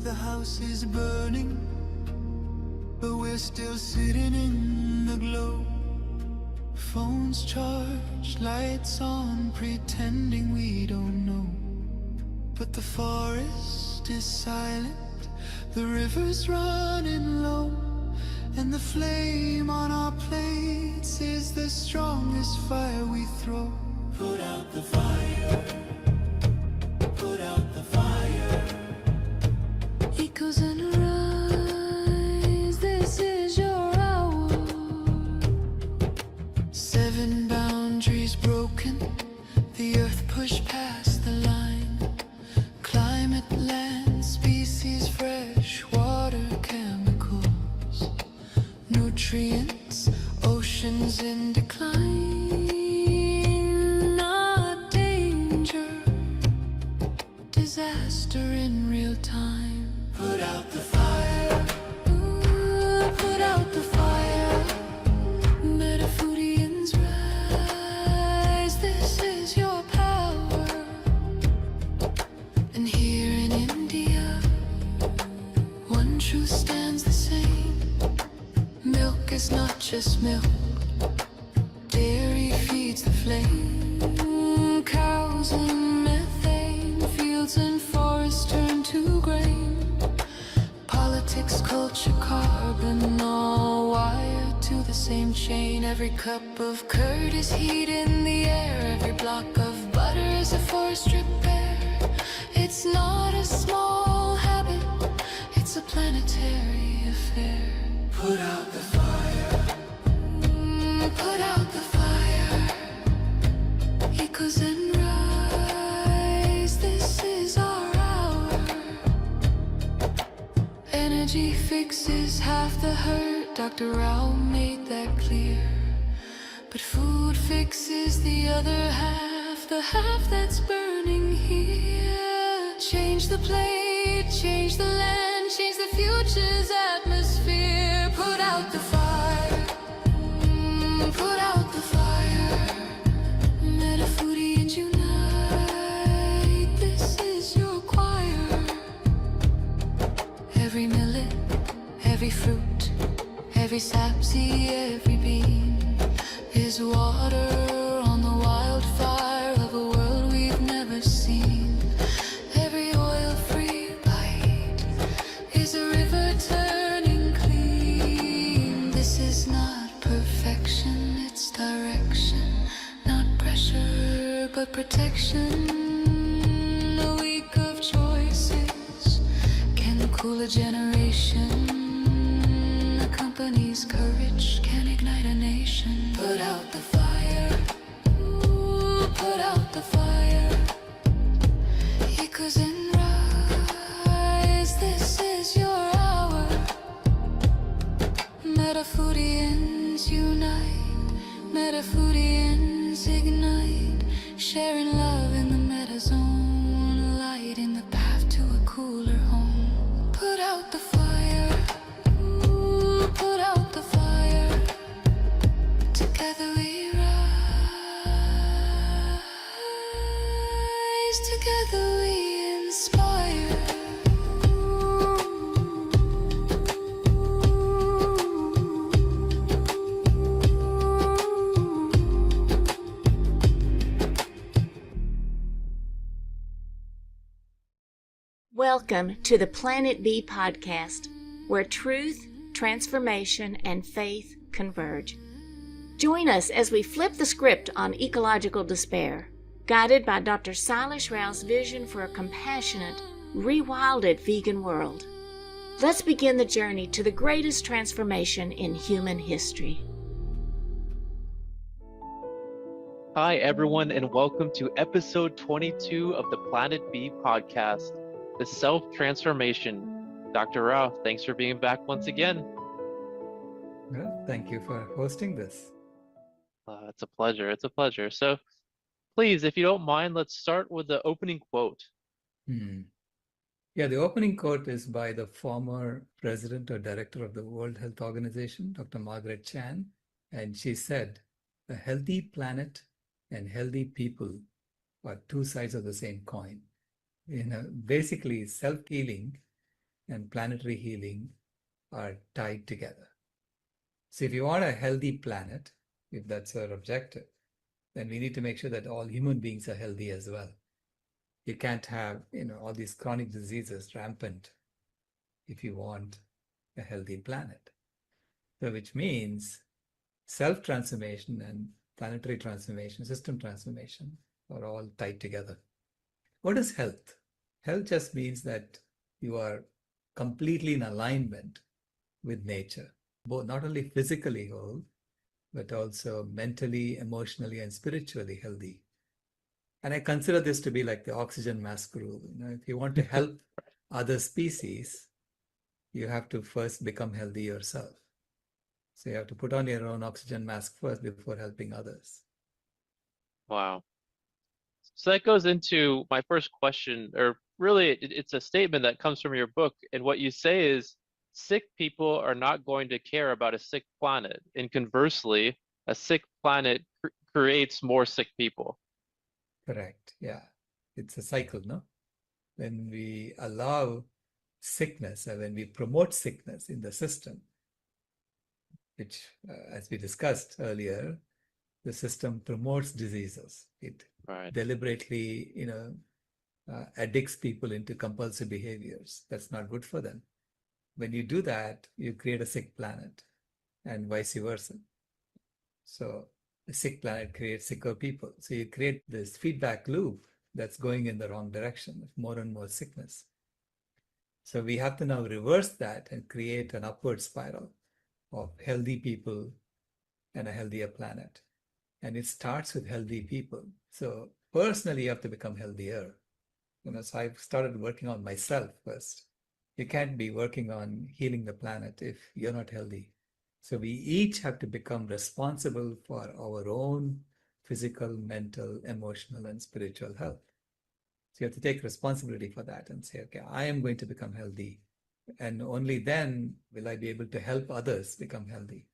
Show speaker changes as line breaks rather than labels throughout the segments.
the house is burning, but we're still sitting in the glow. Phones charged, lights on, pretending we don't know. But the forest is silent, the river's running low, and the flame on our plates is the strongest fire we throw. Put out the fire, put out the fire. Echoes and rise, this is your hour. 7 boundaries broken, the earth pushed past the line. Climate, land, species, fresh water, chemicals, nutrients, oceans in decline. Not danger, disaster in real time. Put out the fire, ooh, put out the fire. Metafoodians rise, this is your power. And here in India, one truth stands the same. Milk is not just milk, dairy feeds the flame. Cows and methane, fields and forests turn to grain. Politics, culture, carbon, all wired to the same chain. Every cup of curd is heat in the air, every block of butter is a forest repair. It's not a small habit, it's a planetary affair. Put out the fire, put out the fire. Echoes and rise, this is our hour. Energy fixes half the hurt, Dr. Rao made that clear. But food fixes the other half, the half that's burning here. Change the plate, change the land, change the future's atmosphere. Put out the fire, put out the fire. Metafoodians unite, this is your choir. Every millet, every fruit, every sapseed, every bean is water on the wildfire of a world we've never seen. Every oil-free bite is a river turning clean. This is not perfection, it's direction. Not pressure, but protection. A week of choices can cool a generation. A company's courage can ignite a nation. Put out the fire, ooh, put out the fire. Echoes and rise, this is your hour. Metafoodians unite, Metafoodians ignite, sharing love in the metazone, light in the path to a cooler home. Put out the fire, ooh, put out the fire. Together we rise, together we inspire.
Welcome to the Planet B podcast, where truth, transformation, and faith converge. Join us as we flip the script on ecological despair, guided by Dr. Sailesh Rao's vision for a compassionate, rewilded vegan world. Let's begin the journey to the greatest transformation in human history.
Hi, everyone, and welcome to episode 22 of the Planet B podcast, the self-transformation. Dr. Rao, thanks for being back once again.
Well, thank you for hosting this.
It's a pleasure. It's a pleasure. So please, if you don't mind, let's start with the opening quote.
Yeah, the opening quote is by the former president or director of the World Health Organization, Dr. Margaret Chan. And she said, "A healthy planet and healthy people are two sides of the same coin." Basically, self-healing and planetary healing are tied together. So if you want a healthy planet, if that's your objective, then we need to make sure that all human beings are healthy as well. You can't have, all these chronic diseases rampant if you want a healthy planet. So which means self-transformation and planetary transformation, system transformation are all tied together. What is health? Health just means that you are completely in alignment with nature, both not only physically whole, but also mentally, emotionally, and spiritually healthy. And I consider this to be like the oxygen mask rule. If you want to help other species, you have to first become healthy yourself. So you have to put on your own oxygen mask first before helping others.
Wow. So that goes into my first question, or really it's a statement that comes from your book. And what you say is sick people are not going to care about a sick planet. And conversely, a sick planet creates more sick people.
Correct. Yeah. It's a cycle, no? When we allow sickness and when we promote sickness in the system, which, as we discussed earlier, the system promotes diseases. It
Right.
deliberately, addicts people into compulsive behaviors. That's not good for them. When you do that, you create a sick planet and vice versa. So a sick planet creates sicker people. So you create this feedback loop that's going in the wrong direction of more and more sickness. So we have to now reverse that and create an upward spiral of healthy people and a healthier planet. And it starts with healthy people. So personally, you have to become healthier. So I've started working on myself first. You can't be working on healing the planet if you're not healthy. So we each have to become responsible for our own physical, mental, emotional, and spiritual health. So you have to take responsibility for that and say, okay, I am going to become healthy. And only then will I be able to help others become healthy.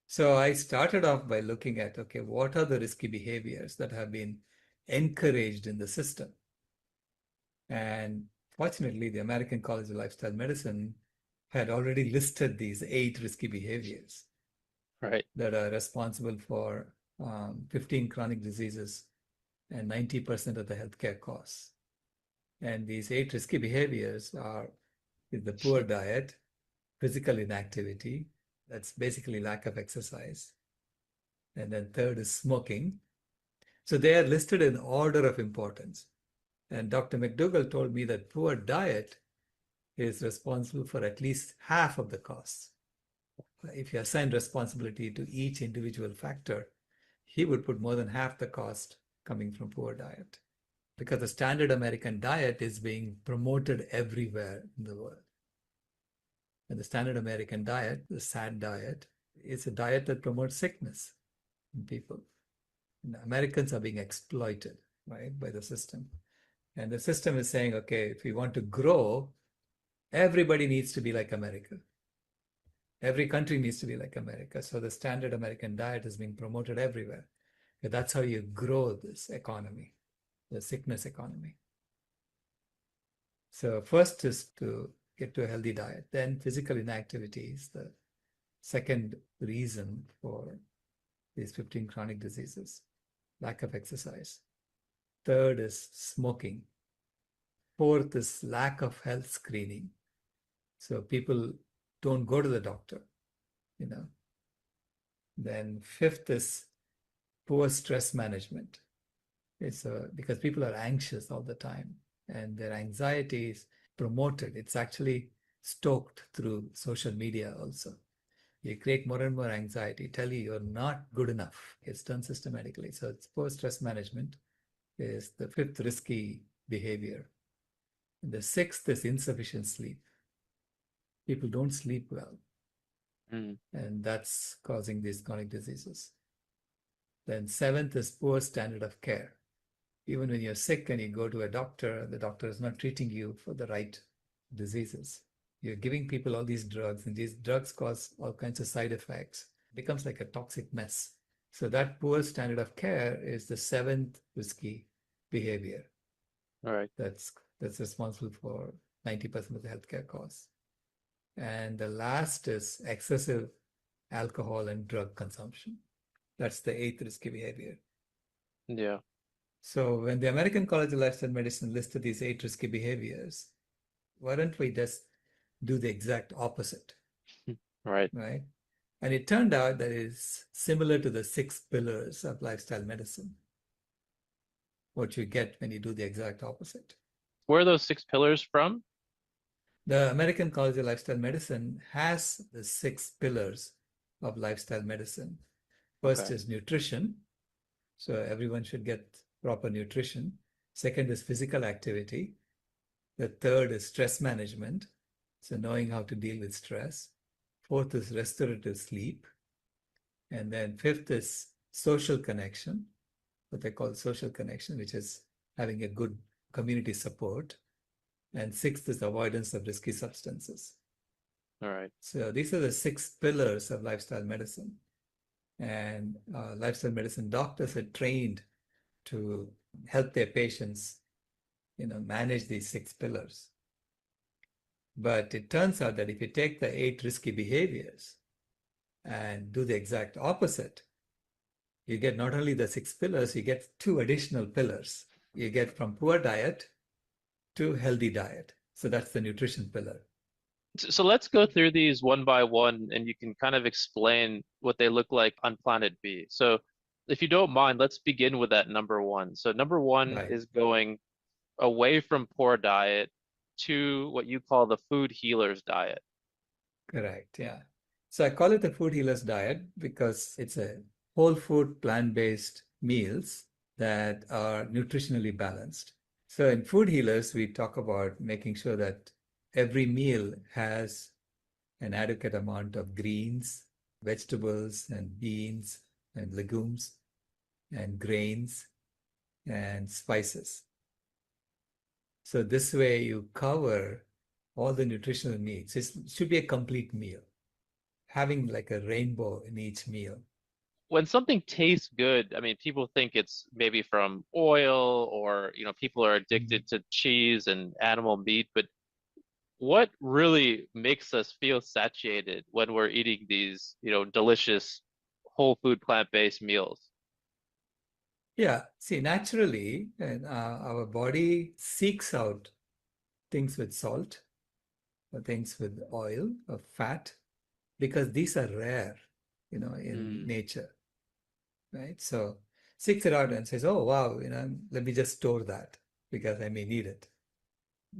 So I started off by looking at, okay, what are the risky behaviors that have been encouraged in the system? And fortunately, the American College of Lifestyle Medicine had already listed these 8 risky behaviors
Right.
that are responsible for 15 chronic diseases and 90% of the healthcare costs. And these 8 risky behaviors are the poor diet, physical inactivity, that's basically lack of exercise. And then third is smoking. So they are listed in order of importance. And Dr. McDougall told me that poor diet is responsible for at least half of the costs. If you assign responsibility to each individual factor, he would put more than half the cost coming from poor diet, because the standard American diet is being promoted everywhere in the world. And the standard American diet, the SAD diet, is a diet that promotes sickness in people. And Americans are being exploited, right, by the system. And the system is saying, okay, if we want to grow, everybody needs to be like America. Every country needs to be like America. So the standard American diet is being promoted everywhere. That's how you grow this economy, the sickness economy. So first is to get to a healthy diet. Then physical inactivity is the second reason for these 15 chronic diseases, lack of exercise. Third is smoking. Fourth is lack of health screening. So people don't go to the doctor, Then fifth is poor stress management. It's because people are anxious all the time and their anxiety is promoted. It's actually stoked through social media also. You create more and more anxiety, tell you you're not good enough. It's done systematically. So it's poor stress management is the fifth risky behavior. And the sixth is insufficient sleep. People don't sleep well. And that's causing these chronic diseases. Then seventh is poor standard of care. Even when you're sick and you go to a doctor, the doctor is not treating you for the right diseases. You're giving people all these drugs, and these drugs cause all kinds of side effects. It becomes like a toxic mess. So that poor standard of care is the seventh risky behavior.
All right.
That's responsible for 90% of the healthcare costs. And the last is excessive alcohol and drug consumption. That's the eighth risky behavior.
Yeah.
So when the American College of Lifestyle Medicine listed these 8 risky behaviors, why don't we just do the exact opposite,
Right.
right? And it turned out that it's similar to the 6 pillars of lifestyle medicine, what you get when you do the exact opposite.
Where are those 6 pillars from?
The American College of Lifestyle Medicine has the 6 pillars of lifestyle medicine. First
Okay.
is nutrition. So everyone should get proper nutrition. Second is physical activity. The third is stress management. So knowing how to deal with stress. Fourth is restorative sleep. And then fifth is social connection, what they call social connection, which is having a good community support. And sixth is avoidance of risky substances.
All right.
So these are the 6 pillars of lifestyle medicine. And lifestyle medicine doctors are trained to help their patients, manage these 6 pillars. But it turns out that if you take the 8 risky behaviors and do the exact opposite, you get not only the 6 pillars, you get 2 additional pillars. You get from poor diet to healthy diet. So that's the nutrition pillar.
So let's go through these one by one, and you can kind of explain what they look like on planet B. So if you don't mind, let's begin with that number one. So number one
Right.
is going away from poor diet to what you call the food healers diet.
Correct. Yeah. So I call it the food healers diet because it's a whole food, plant-based meals that are nutritionally balanced. So in food healers, we talk about making sure that every meal has an adequate amount of greens, vegetables, and beans, and legumes, and grains, and spices. So this way you cover all the nutritional needs. It should be a complete meal, having like a rainbow in each meal.
When something tastes good, I mean, people think it's maybe from oil or, people are addicted to cheese and animal meat, but what really makes us feel satiated when we're eating these, delicious whole food plant-based meals?
Yeah, see, naturally, our body seeks out things with salt, or things with oil or fat, because these are rare, in
Mm,
nature, right? So seeks it out and says, oh, wow, let me just store that because I may need it,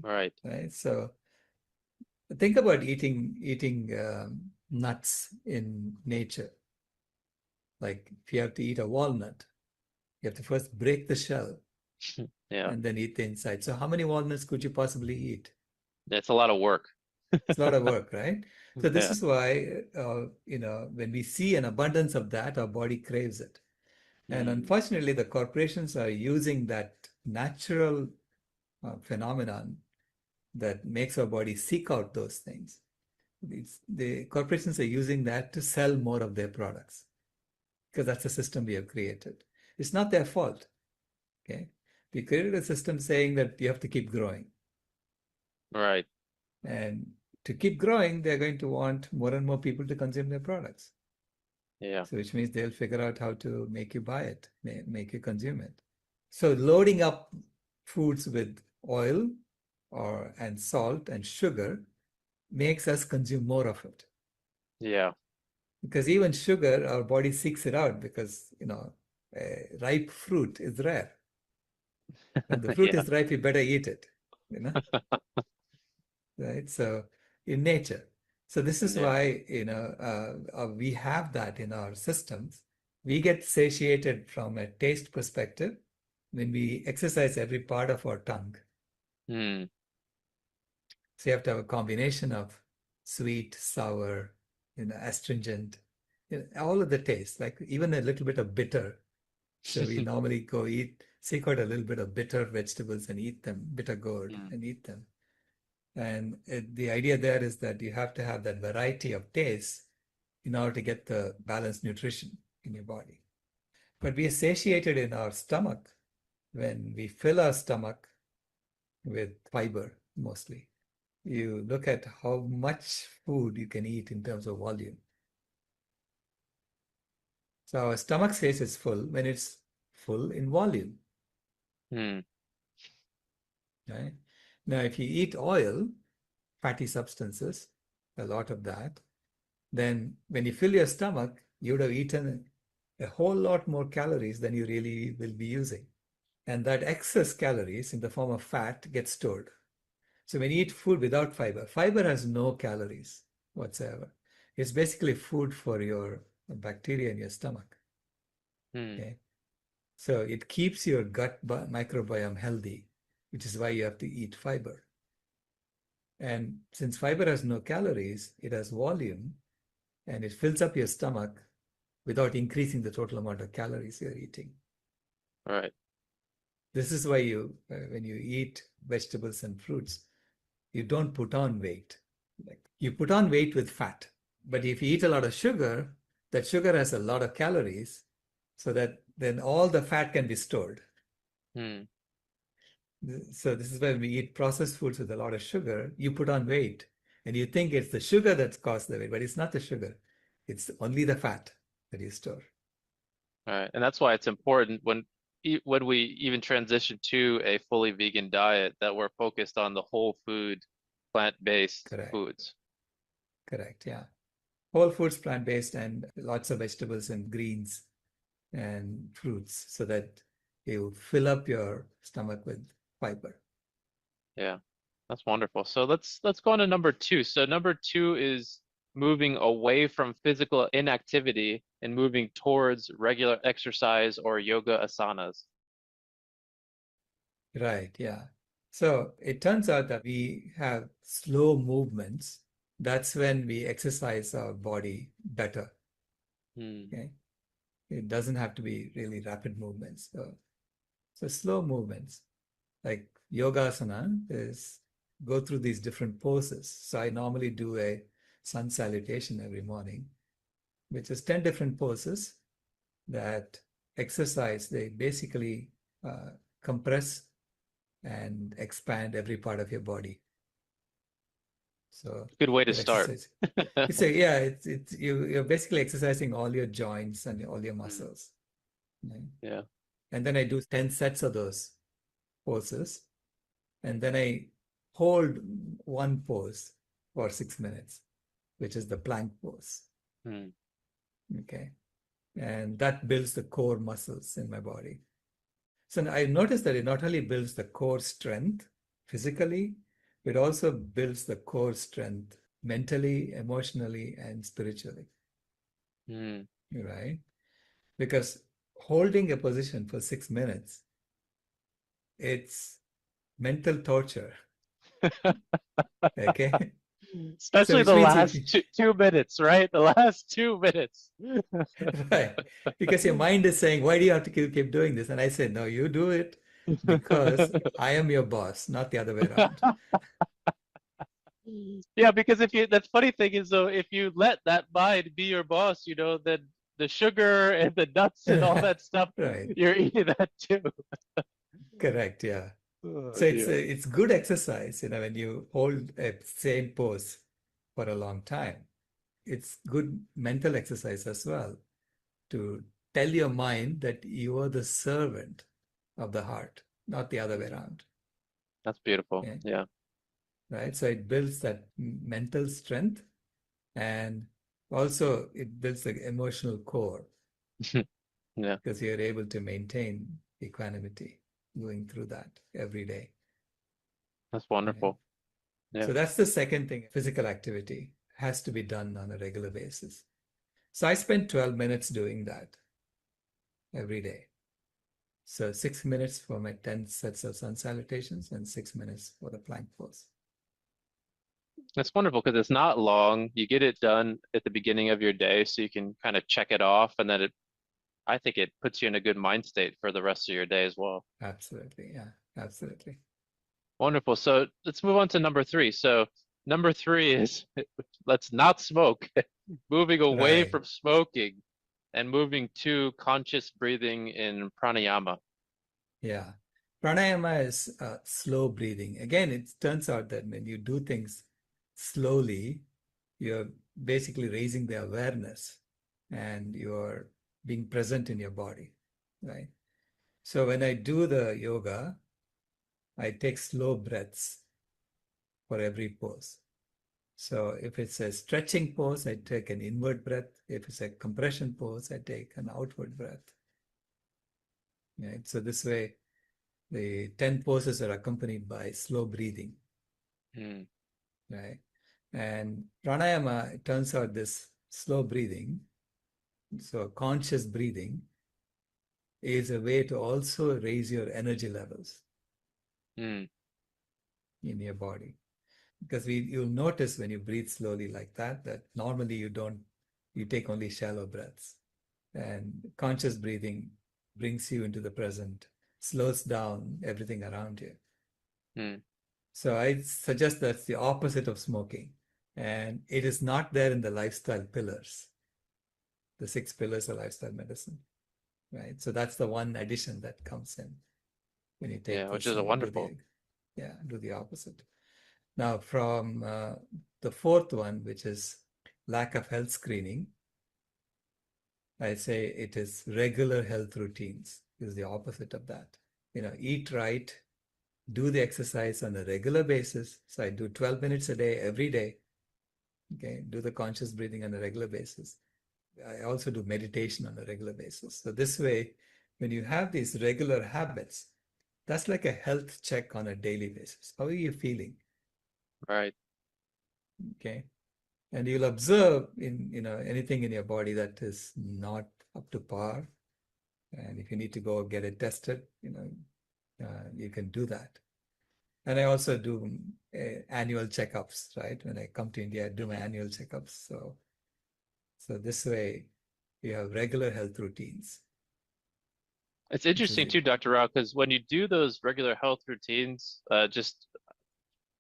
right.
right? So think about eating nuts in nature. Like if you have to eat a walnut, you have to first break the shell
Yeah,
and then eat the inside. So how many walnuts could you possibly eat?
it's a lot of work.
It's a lot of work, right? So this
Yeah.
is why, when we see an abundance of that, our body craves it. And
Mm,
unfortunately, the corporations are using that natural phenomenon that makes our body seek out those things. The corporations are using that to sell more of their products because that's the system we have created. It's not their fault, okay? We created a system saying that you have to keep growing.
right.
And to keep growing, they're going to want more and more people to consume their products.
Yeah.
So which means they'll figure out how to make you buy it, make you consume it. So loading up foods with oil and salt and sugar makes us consume more of it.
Yeah.
Because even sugar, our body seeks it out because, ripe fruit is rare. When the fruit
Yeah.
is ripe, you better eat it, you know, right? So in nature. So this is
Yeah.
why, we have that in our systems. We get satiated from a taste perspective when we exercise every part of our tongue.
Mm,
So you have to have a combination of sweet, sour, astringent, all of the taste, like even a little bit of bitter. So we normally seek out a little bit of bitter vegetables and eat them, bitter gourd
mm,
and eat them. And the idea there is that you have to have that variety of taste in order to get the balanced nutrition in your body. But we are satiated in our stomach when we fill our stomach with fiber mostly. you look at how much food you can eat in terms of volume. So our stomach says it's full when it's full in volume,
Hmm.
right? Now, if you eat oil, fatty substances, a lot of that, then when you fill your stomach, you would have eaten a whole lot more calories than you really will be using. And that excess calories in the form of fat gets stored. So when you eat food without fiber, fiber has no calories whatsoever. It's basically food for your bacteria in your stomach.
Hmm.
Okay. So it keeps your gut microbiome healthy, which is why you have to eat fiber. And since fiber has no calories, it has volume and it fills up your stomach without increasing the total amount of calories you're eating.
Right.
This is why when you eat vegetables and fruits, you don't put on weight. Like you put on weight with fat, but if you eat a lot of sugar, that sugar has a lot of calories, so that then all the fat can be stored.
Hmm.
So this is why when we eat processed foods with a lot of sugar, you put on weight, and you think it's the sugar that's caused the weight, but it's not the sugar; it's only the fat that you store.
All right. And that's why it's important when we even transition to a fully vegan diet that we're focused on the whole food, plant-based
Correct.
foods.
Correct. Yeah. Whole foods, plant-based, and lots of vegetables and greens and fruits so that you fill up your stomach with fiber.
Yeah. That's wonderful. So let's go on to number two. So number two is moving away from physical inactivity and moving towards regular exercise or yoga asanas.
Right, yeah. So it turns out that we have slow movements. That's when we exercise our body better.
Hmm.
Okay. It doesn't have to be really rapid movements. So slow movements, like yogasana is go through these different poses. So I normally do a sun salutation every morning, which is 10 different poses that exercise. They basically compress and expand every part of your body. So
Good way to
you're
start.
exercising. You're basically exercising all your joints and all your
Hmm.
muscles. Right?
Yeah.
And then I do 10 sets of those poses. And then I hold one pose for 6 minutes, which is the plank pose.
Hmm.
Okay. And that builds the core muscles in my body. So I noticed that it not only builds the core strength physically, it also builds the core strength mentally, emotionally, and spiritually,
Hmm.
right? Because holding a position for 6 minutes, it's mental torture, okay? So
Especially
which
the
means if you,
last 2 minutes, right? The last 2 minutes.
right, because your mind is saying, why do you have to keep doing this? And I said, no, you do it because I am your boss, not the other way around.
Yeah, because the funny thing is though, if you let that mind be your boss, then the sugar and the nuts and all that stuff,
Right,
you're eating that too.
correct, yeah.
Oh
So
dear.
it's good exercise, when you hold a same pose for a long time. It's good mental exercise as well to tell your mind that you are the servant of the heart, not the other way around.
That's beautiful.
Okay?
Yeah.
Right? So it builds that mental strength and also it builds the emotional core
Yeah,
because you're able to maintain equanimity going through that every day.
that's
Right?
wonderful. Yeah.
So that's the second thing. Physical activity has to be done on a regular basis. So I spend 12 minutes doing that every day. So 6 minutes for my 10 sets of sun salutations and 6 minutes for the plank pose.
That's wonderful because it's not long. You get it done at the beginning of your day so you can kind of check it off and then I think it puts you in a good mind state for the rest of your day as well.
Absolutely. Yeah, absolutely.
Wonderful. So let's move on to number three. So number three is let's not smoke, moving away
Right.
from smoking and moving to conscious breathing in pranayama.
Yeah. Pranayama is slow breathing. Again, it turns out that when you do things slowly, you're basically raising the awareness and you're being present in your body, right? So when I do the yoga, I take slow breaths for every pose. So if it's a stretching pose, I take an inward breath. If it's a compression pose, I take an outward breath. Right? So this way, the 10 poses are accompanied by slow breathing,
Mm.
right? And pranayama, it turns out this slow breathing, so conscious breathing, is a way to also raise your energy levels
Mm.
in your body. Because you'll notice when you breathe slowly like that, that normally you take only shallow breaths. And conscious breathing brings you into the present, slows down everything around you.
Mm.
So I suggest that's the opposite of smoking. And it is not there in the lifestyle pillars, the 6 pillars of lifestyle medicine, right? So that's the one addition that comes in when you take
Yeah, which
this
is a
and you
wonderful.
do the opposite. Now, from the fourth one, which is lack of health screening, I say it is regular health routines is the opposite of that. Eat right, do the exercise on a regular basis. So I do 12 minutes a day, every day. Okay, do the conscious breathing on a regular basis. I also do meditation on a regular basis. So this way, when you have these regular habits, that's like a health check on a daily basis. How are you feeling?
Right.
Okay. And you'll observe in anything in your body that is not up to par. And if you need to go get it tested, you can do that. And I also do annual checkups, right? When I come to India, I do my
Mhm.
annual checkups. So this way, you have regular health routines,
It's
which is
interesting
it.
too, Dr. Rao, because when you do those regular health routines, just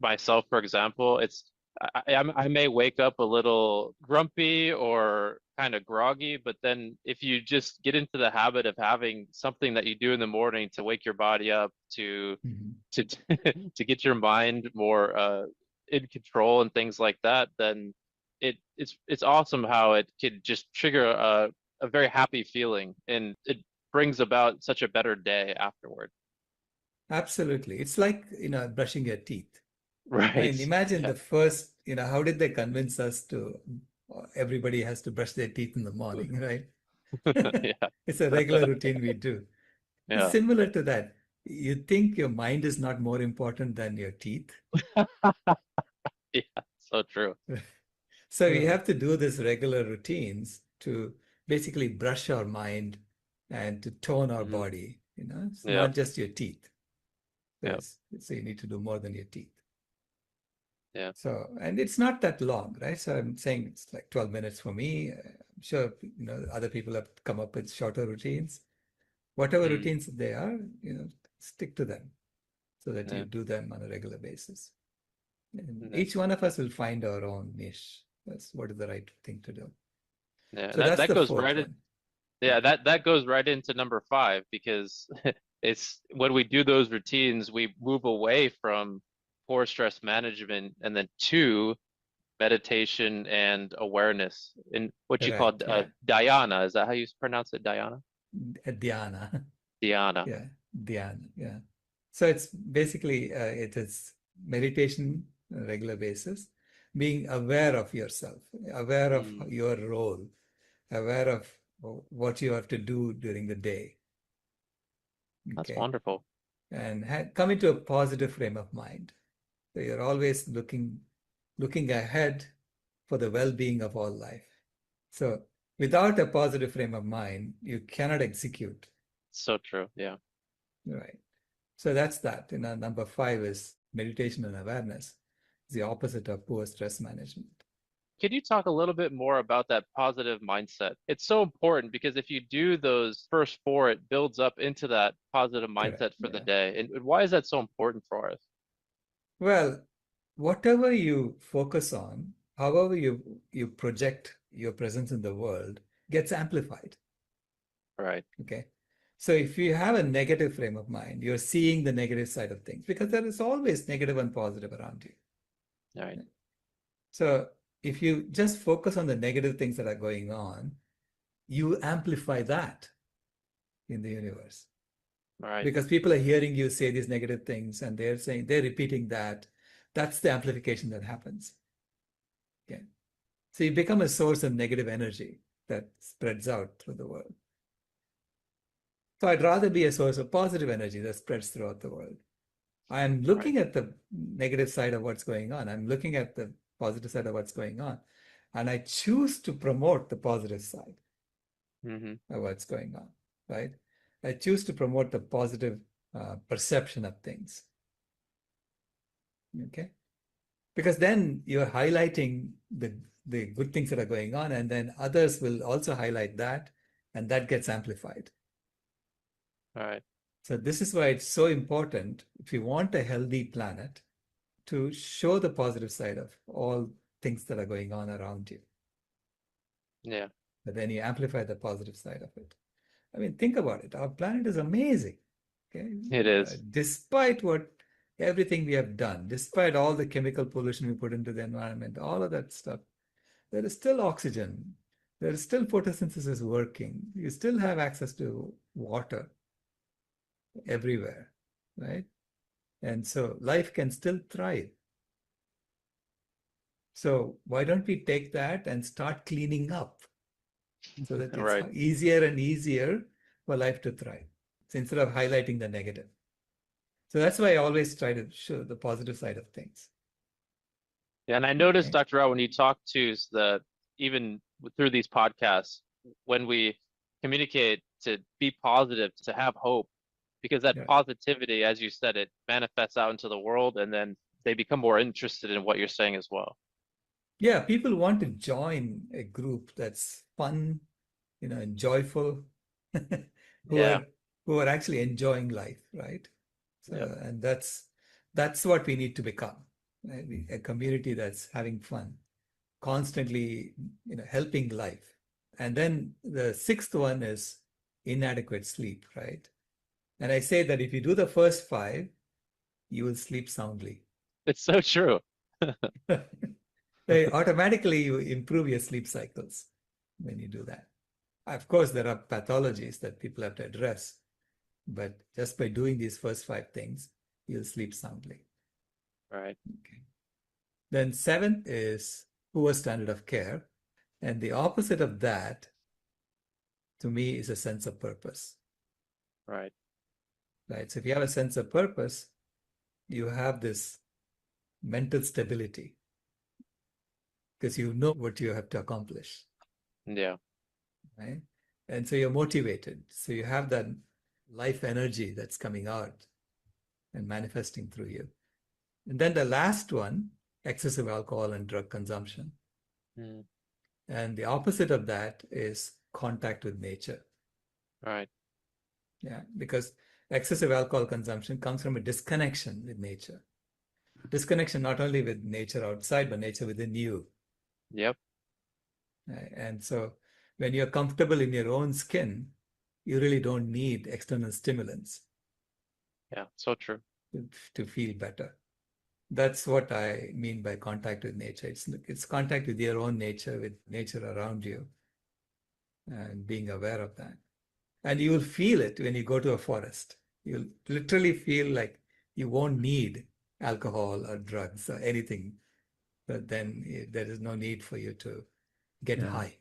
myself, for example, I may wake up a little grumpy or kind of groggy, but then if you just get into the habit of having something that you do in the morning to wake your body up,
Mhm.
to to get your mind more in control and things like that, then it's awesome how it could just trigger a very happy feeling, and it brings about such a better day afterward.
Absolutely. It's like, brushing your teeth. I
Right.
mean, imagine
Yeah.
the first, how did they convince us to, everybody has to brush their teeth in the morning, right?
Yeah.
It's a regular routine we do. It's
Yeah.
similar to that. You think your mind is not more important than your teeth.
Yeah, so true.
So we
Yeah.
have to do these regular routines to basically brush our mind and to tone our
Hmm.
body. It's
Yeah.
not just your teeth.
Yeah.
So you need to do more than your teeth.
Yeah.
So, and it's not that long, right? So I'm saying it's like 12 minutes for me. I'm sure, other people have come up with shorter routines. Whatever
Mm.
routines they are, stick to them so that you
Yeah.
do them on a regular basis. And
Yeah.
each one of us will find our own niche. That's what is the right thing to do.
Yeah.
So
And that
that's
that
the
goes
fourth
right in,
one.
yeah,
Yeah,
that goes right into number five, because it's when we do those routines, we move away from poor stress management and then to meditation and awareness in what you call
correct. Yeah.
dhyana. Is that how you pronounce it? Dhyana?
Dhyana.
Dhyana.
Yeah, dhyana. Yeah. So it's basically it is meditation on a regular basis, being aware of yourself, aware of
Mm.
your role, aware of what you have to do during the day.
That's
Okay,
wonderful.
and come into a positive frame of mind. So you're always looking ahead for the well-being of all life. So without a positive frame of mind, you cannot execute.
So true. Yeah.
Right. So that's that. Number 5 is meditation and awareness. It's the opposite of poor stress management.
Can you talk a little bit more about that positive mindset? It's so important because if you do those first four, it builds up into that positive
Correct.
mindset for the
Yeah.
day. And why is that so important for us?
Well, whatever you focus on, however you project your presence in the world, gets amplified.
Right.
Okay. So if you have a negative frame of mind, you're seeing the negative side of things because there is always negative and positive around you.
All right.
So if you just focus on the negative things that are going on, you amplify that in the universe.
All right.
Because people are hearing you say these negative things and they're repeating that. That's the amplification that happens. Okay. So you become a source of negative energy that spreads out through the world. So I'd rather be a source of positive energy that spreads throughout the world. I'm looking at the negative side of what's going on. I'm looking at the positive side of what's going on. And I choose to promote the positive side of what's going on, right? I choose to promote the positive perception of things. Okay? Because then you're highlighting the good things that are going on, and then others will also highlight that, and that gets amplified.
All right.
So this is why it's so important, if you want a healthy planet, to show the positive side of all things that are going on around you.
Yeah.
But then you amplify the positive side of it. I mean, think about it. Our planet is amazing. Okay?
It is.
Despite everything we have done, despite all the chemical pollution we put into the environment, all of that stuff, there is still oxygen. There is still photosynthesis working. You still have access to water everywhere, right? And so life can still thrive. So why don't we take that and start cleaning up so that it's
Right.
easier and easier for life to thrive, so instead of highlighting the negative. So that's why I always try to show the positive side of things.
Yeah, and I noticed,
Okay.
Dr. Rao, when you talk to even through these podcasts, when we communicate to be positive, to have hope, because that
Yeah.
positivity, as you said, it manifests out into the world, and then they become more interested in what you're saying as well.
Yeah, people want to join a group that's fun, and joyful, who
Yeah.
are actually enjoying life, right? So,
Yep.
and that's what we need to become, right? A community that's having fun, constantly, helping life. And then the sixth one is inadequate sleep, right? And I say that if you do the first five, you will sleep soundly.
It's so true.
Automatically, you improve your sleep cycles when you do that. Of course, there are pathologies that people have to address, but just by doing these first five things, you'll sleep soundly.
Right.
Okay. Then seventh is poor standard of care. And the opposite of that, to me, is a sense of purpose.
Right.
Right. So if you have a sense of purpose, you have this mental stability because you know what you have to accomplish.
Yeah.
Right. And so you're motivated. So you have that life energy that's coming out and manifesting through you. And then the last one, excessive alcohol and drug consumption.
Mm.
And the opposite of that is contact with nature.
Right.
Yeah, because excessive alcohol consumption comes from a disconnection with nature. Disconnection not only with nature outside, but nature within you.
Yep.
Right? And so when you're comfortable in your own skin, you really don't need external stimulants
Yeah. So true.
to feel better. That's what I mean by contact with nature. It's contact with your own nature, with nature around you, and being aware of that. And you will feel it when you go to a forest. You'll literally feel like you won't need alcohol or drugs or anything, but then there is no need for you to get high.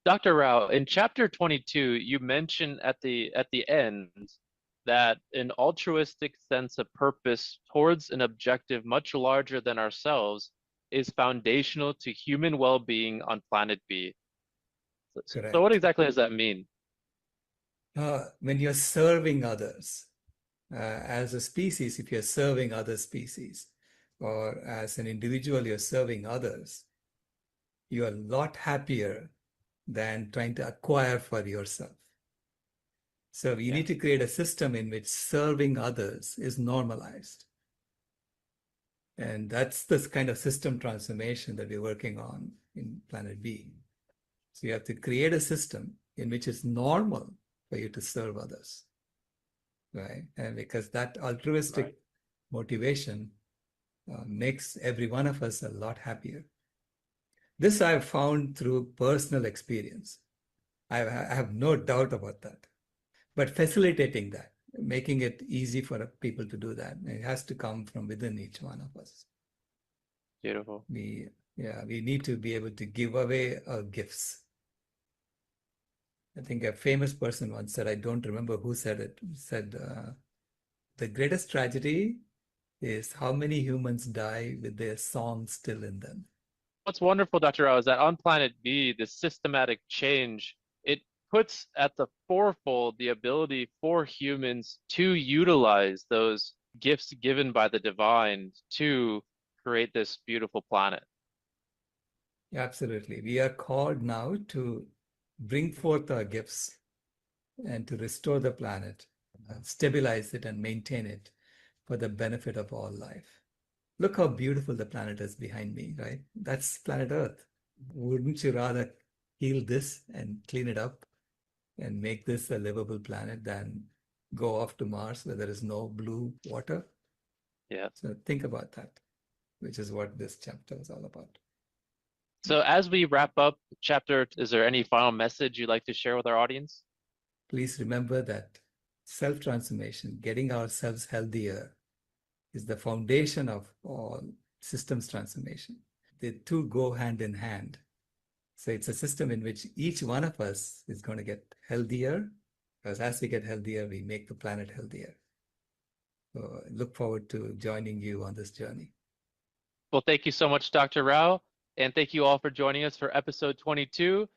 Dr. Rao, in chapter 22, you mention at the end that an altruistic sense of purpose towards an objective much larger than ourselves is foundational to human well-being on planet B. So what
Correct.
exactly does that mean?
When you're serving others, as a species, if you're serving other species, or as an individual, you're serving others, you're a lot happier than trying to acquire for yourself. So you need to create a system in which serving others is normalized. And that's this kind of system transformation that we're working on in Planet B. So you have to create a system in which it's normal for you to serve others, right? And because that altruistic
Right.
motivation makes every one of us a lot happier. This I've found through personal experience. I have no doubt about that. But facilitating that, making it easy for people to do that, it has to come from within each one of us.
Beautiful.
We need to be able to give away our gifts. I think a famous person once said, I don't remember who said it, said, the greatest tragedy is how many humans die with their song still in them.
What's wonderful, Dr. Rao, is that on Planet B, this systematic change, it puts at the forefold the ability for humans to utilize those gifts given by the divine to create this beautiful planet.
Absolutely. We are called now to bring forth our gifts and to restore the planet, stabilize it and maintain it for the benefit of all life. Look how beautiful the planet is behind me, right? That's planet Earth. Wouldn't you rather heal this and clean it up and make this a livable planet than go off to Mars where there is no blue water?
Yeah.
So think about that, which is what this chapter is all about.
So as we wrap up the chapter, is there any final message you'd like to share with our audience?
Please remember that self-transformation, getting ourselves healthier, is the foundation of all systems transformation. The two go hand in hand. So it's a system in which each one of us is going to get healthier, because as we get healthier, we make the planet healthier. So I look forward to joining you on this journey.
Well, thank you so much, Dr. Rao, and thank you all for joining us for episode 22.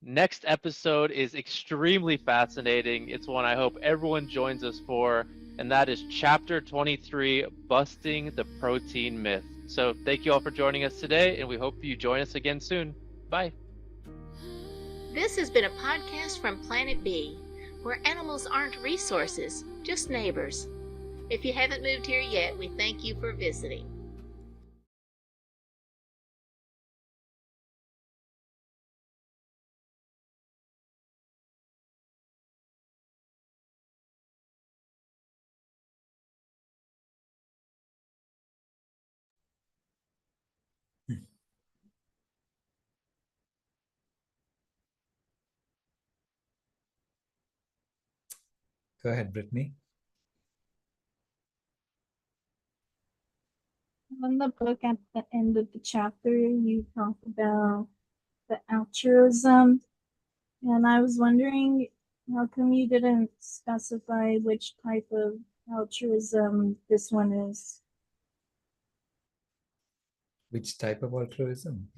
Next episode is extremely fascinating. It's one I hope everyone joins us for, and that is chapter 23, Busting the Protein Myth. So thank you all for joining us today, and we hope you join us again soon. Bye.
This has been a podcast from Planet B, where animals aren't resources, just neighbors. If you haven't moved here yet, we thank you for visiting.
Go ahead, Brittany.
In the book, at the end of the chapter, you talk about the altruism, and I was wondering how come you didn't specify which type of altruism this one is?
Which type of altruism?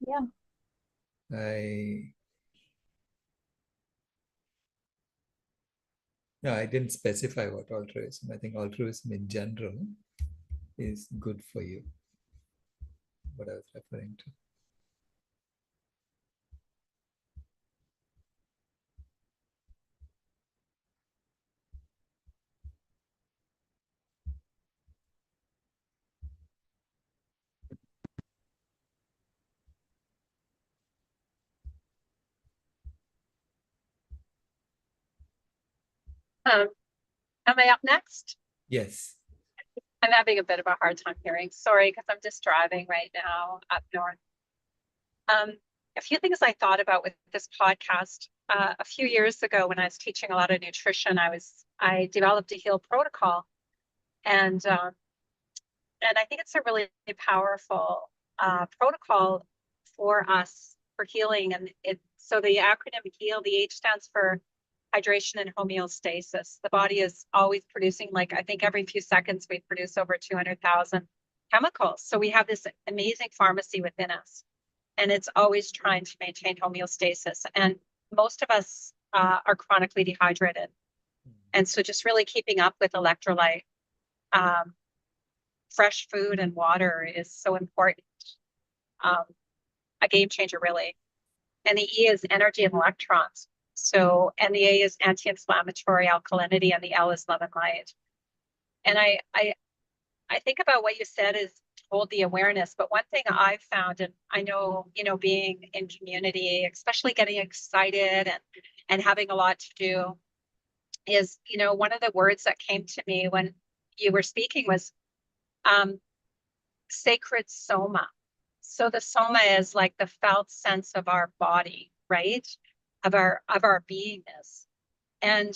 Yeah.
No, I didn't specify what altruism. I think altruism in general is good for you, what I was referring to.
Am I up next?
Yes.
I'm having a bit of a hard time hearing. Sorry, because I'm just driving right now up north. A few things I thought about with this podcast. A few years ago, when I was teaching a lot of nutrition, I developed a HEAL protocol, and I think it's a really powerful protocol for us for healing. And so the acronym HEAL, the H stands for hydration and homeostasis. The body is always producing, like, I think every few seconds we produce over 200,000 chemicals. So we have this amazing pharmacy within us, and it's always trying to maintain homeostasis. And most of us are chronically dehydrated. And so just really keeping up with electrolyte, fresh food and water is so important. A game changer, really. And the E is energy and electrons. So, and the A is anti-inflammatory alkalinity, and the L is love and light. And I think about what you said is hold the awareness. But one thing I've found, and I know, being in community, especially getting excited and having a lot to do, is, one of the words that came to me when you were speaking was sacred soma. So the soma is like the felt sense of our body, right? Of our beingness. And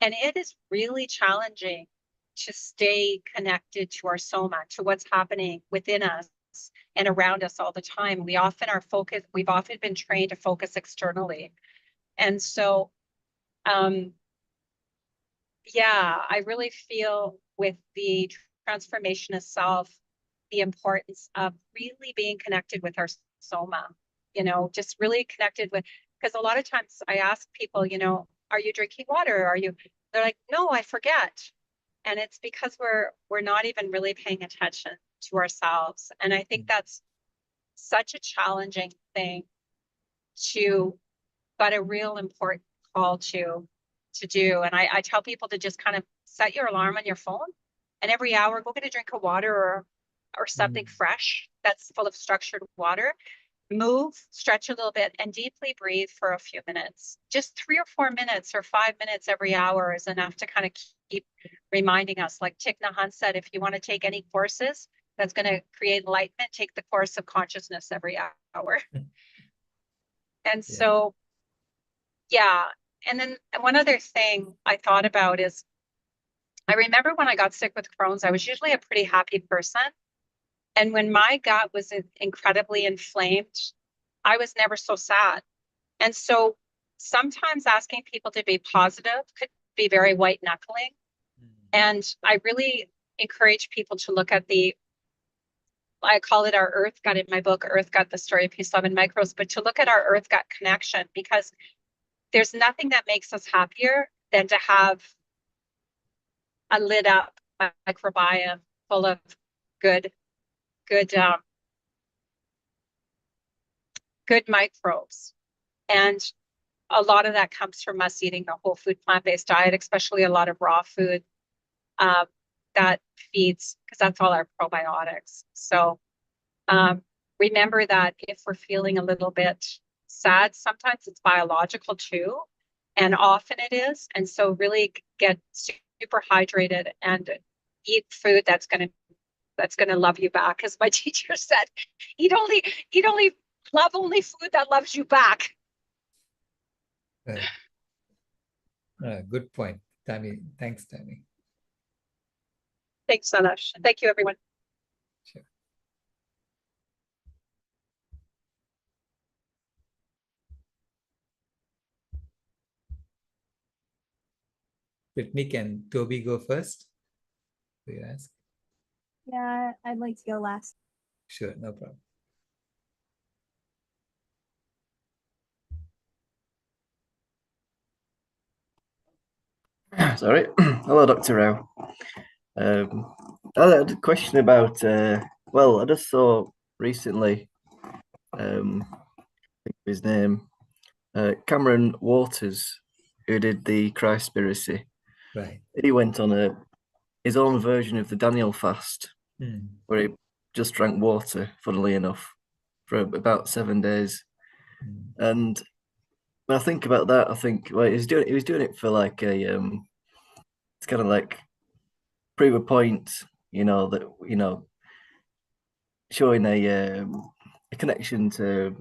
it is really challenging to stay connected to our soma, to what's happening within us and around us all the time. We've often been trained to focus externally. And so, I really feel with the transformation of self, the importance of really being connected with our soma, just really connected with, because a lot of times I ask people, are you drinking water? They're like, no, I forget. And it's because we're not even really paying attention to ourselves. And I think that's such a challenging thing but a real important call to do. And I tell people to just kind of set your alarm on your phone, and every hour go get a drink of water or something fresh that's full of structured water. Move, stretch a little bit, and deeply breathe for a few minutes. Just 3 or 4 minutes or 5 minutes every hour is enough to kind of keep reminding us. Like Thich Nhat Hanh said, if you want to take any courses that's going to create enlightenment, take the course of consciousness every hour. And so, and then one other thing I thought about is, I remember when I got sick with Crohn's, I was usually a pretty happy person. And when my gut was incredibly inflamed, I was never so sad. And so sometimes asking people to be positive could be very white knuckling. And I really encourage people to look at I call it our earth gut in my book, Earth Gut, the story of peace, love, and microbes, but to look at our earth gut connection, because there's nothing that makes us happier than to have a lit up microbiome full of good microbes. And a lot of that comes from us eating the whole food plant-based diet, especially a lot of raw food that feeds, because that's all our probiotics. So remember that if we're feeling a little bit sad, sometimes it's biological too, and often it is. And so really get super hydrated and eat food that's gonna love you back. As my teacher said, eat only love only food that loves you back.
Good point, Tammy. Thanks, Tammy.
Thanks, Sailesh. Thank you, everyone.
Sure. Brittany, can Toby go first? Do you ask?
Yeah, I'd like to go last.
Sure, no problem.
Sorry. Hello, Dr. Rao. I had a question about, I just saw recently, I think of his name, Cameron Waters, who did the Christspiracy.
Right.
He went on his own version of the Daniel fast, where he just drank water, funnily enough, for about 7 days. And when I think about that, I think, well, he was doing it for like it's kind of like prove a point, that showing a connection to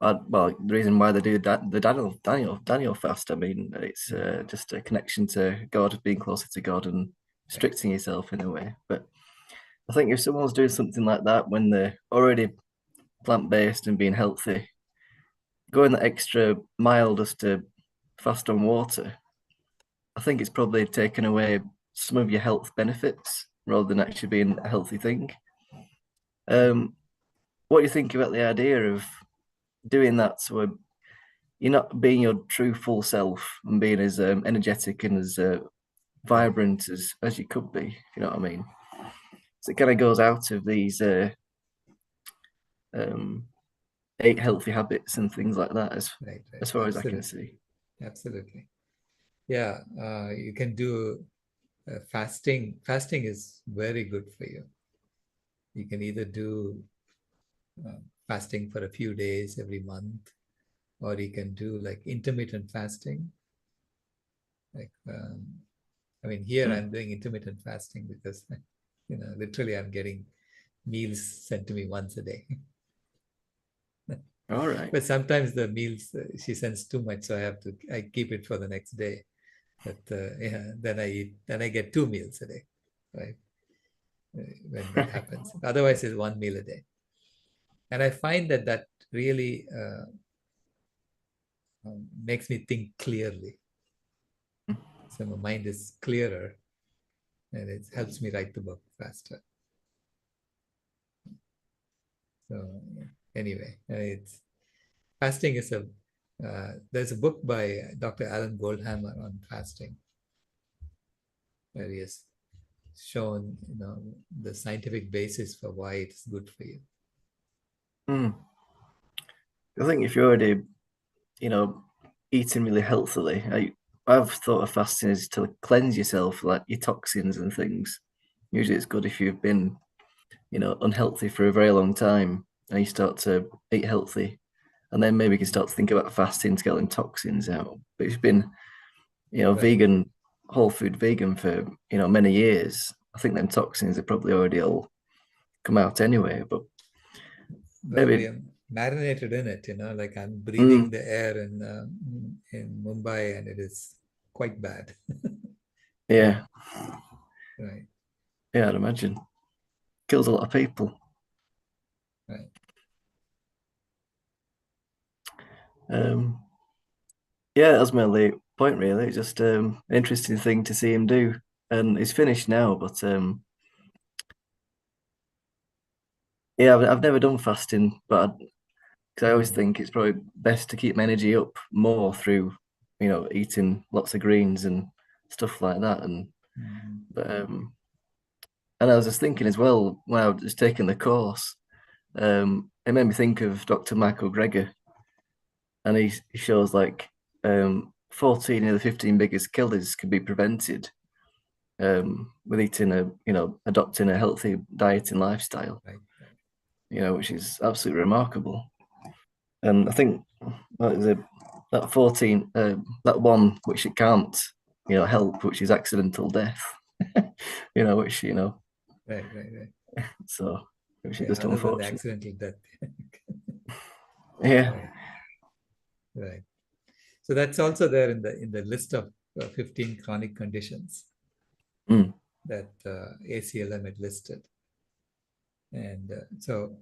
the reason why they do the Daniel fast. I mean, it's just a connection to God, being closer to God, and restricting yourself in a way. But I think if someone's doing something like that when they're already plant-based and being healthy, going that extra mile just to fast on water, I think it's probably taken away some of your health benefits rather than actually being a healthy thing. What do you think about the idea of doing that so you're not being your true full self and being as energetic and as vibrant as you could be, if you know what I mean? So it kind of goes out of these 8 healthy habits and things like that, as far as I can see.
Absolutely. Yeah, you can do fasting is very good for you. You can either do fasting for a few days every month, or you can do like intermittent fasting. Like, I mean, here I'm doing intermittent fasting because, literally I'm getting meals sent to me once a day.
All right.
But sometimes the meals she sends too much, so I keep it for the next day. But then I get 2 meals a day, right? When that happens. Otherwise, it's 1 meal a day. And I find that really makes me think clearly. So my mind is clearer, and it helps me write the book faster. So anyway, fasting is there's a book by Dr. Alan Goldhammer on fasting, where he has shown, the scientific basis for why it's good for you.
I think if you're already, eating really healthily, I've thought of fasting is to cleanse yourself, like your toxins and things. Usually it's good if you've been, unhealthy for a very long time and you start to eat healthy. And then maybe you can start to think about fasting to get them toxins out. But if you've been,
Right.
vegan, whole food vegan for, many years, I think them toxins are probably already all come out anyway. But
Well, we
maybe,
are marinated in it, like I'm breathing the air in Mumbai, and it is quite bad.
yeah,
Right,
yeah, I'd imagine. Kills a lot of people.
right.
Yeah, that's my only point really. It's just an interesting thing to see him do. And he's finished now, but yeah, I've never done fasting, but because I always think it's probably best to keep my energy up more through, eating lots of greens and stuff like that. And but and I was just thinking as well when I was taking the course, it made me think of Dr. Michael Greger, and he shows like 14 of the 15 biggest killers can be prevented with eating adopting a healthy diet and lifestyle,
Right.
which is absolutely remarkable. And I think that 14, that one which it can't, help, which is accidental death, which,
Right.
so, which is
Yeah,
just
other than the
unfortunate.
accidental death.
Yeah.
Right. So that's also there in the list of 15 chronic conditions that ACLM had listed. And so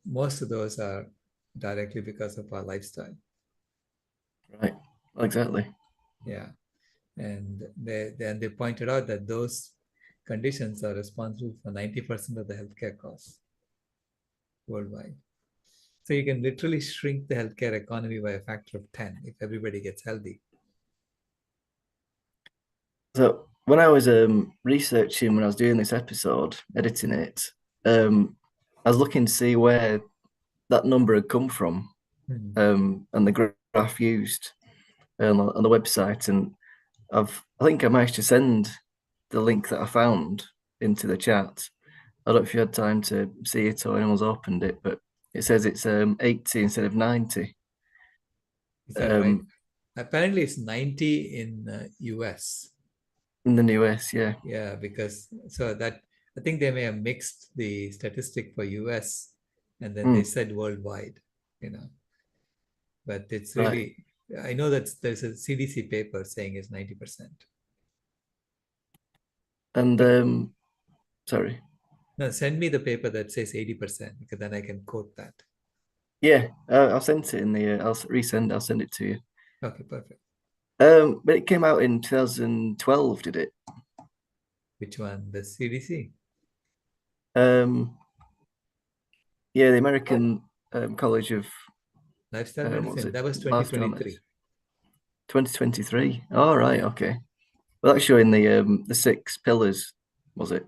most of those are directly because of our lifestyle.
Right. Exactly.
Yeah. And they pointed out that those conditions are responsible for 90% of the healthcare costs worldwide. So you can literally shrink the healthcare economy by a factor of 10 if everybody gets healthy.
So when I was researching, when I was doing this episode, editing it, I was looking to see where that number had come from, and the graph used on the website. And I think I managed to send the link that I found into the chat. I don't know if you had time to see it or anyone's opened it, but it says it's 80 instead of 90.
Is that right? Apparently it's 90 in US.
In the US, yeah.
Yeah, because so that I think they may have mixed the statistic for US and then they said worldwide, but it's really, I know that there's a CDC paper saying it's 90%.
And sorry.
No, send me the paper that says 80% because then I can quote that.
Yeah, I'll send it in the. I'll send it to you.
Okay, perfect.
But it came out in 2012, did it?
Which one? The CDC?
Yeah, the American College of
Lifestyle Medicine. That was
Lifestyle
2023.
2023. All right, okay. Well, that's showing the 6 pillars, was it?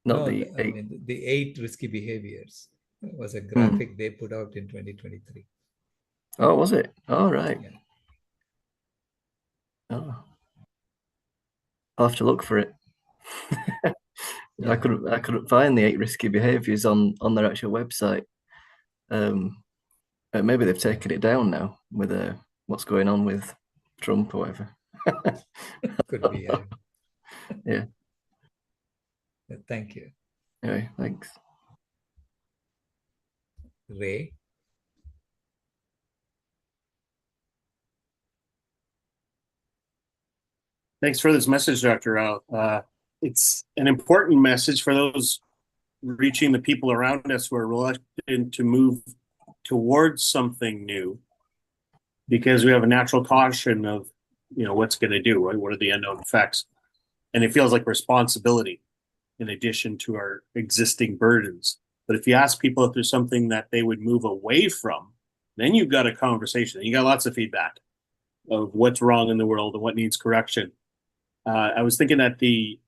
Not
No,
the 8.
I mean the 8 risky behaviors was a graphic they put out in 2023.
Oh, was it? All right.
Yeah.
Oh. I'll have to look for it.
Yeah.
I couldn't find the 8 risky behaviors on their actual website. Maybe they've taken it down now with what's going on with Trump or whatever.
Could be.
Yeah.
Thank you.
Anyway, thanks.
Ray.
Thanks for this message, Dr. Rao. It's an important message for those reaching the people around us who are reluctant to move towards something new, because we have a natural caution of, what's going to do, right? What are the unknown effects? And it feels like responsibility in addition to our existing burdens. But if you ask people if there's something that they would move away from, then you've got a conversation. You got lots of feedback of what's wrong in the world and what needs correction. I was thinking that the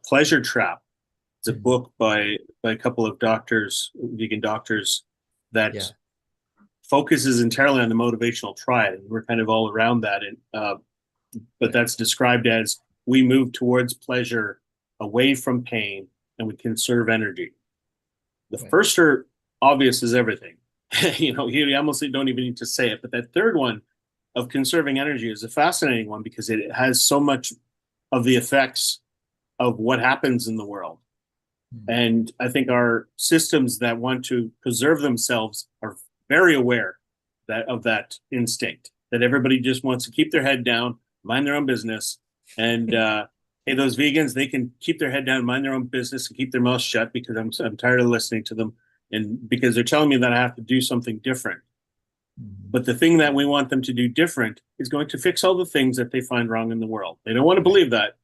Pleasure Trap is a book by a couple of doctors, vegan doctors, that focuses entirely on the motivational triad. And we're kind of all around that. And but that's described as we move towards pleasure, away from pain, and we conserve energy. The first are obvious as everything. You almost don't even need to say it. But that third one of conserving energy is a fascinating one, because it has so much of the effects of what happens in the world. And I think our systems that want to preserve themselves are very aware of that instinct, that everybody just wants to keep their head down, mind their own business. And hey, those vegans, they can keep their head down, mind their own business, and keep their mouth shut, because I'm tired of listening to them, and because they're telling me that I have to do something different. But the thing that we want them to do different is going to fix all the things that they find wrong in the world. They don't want to believe that,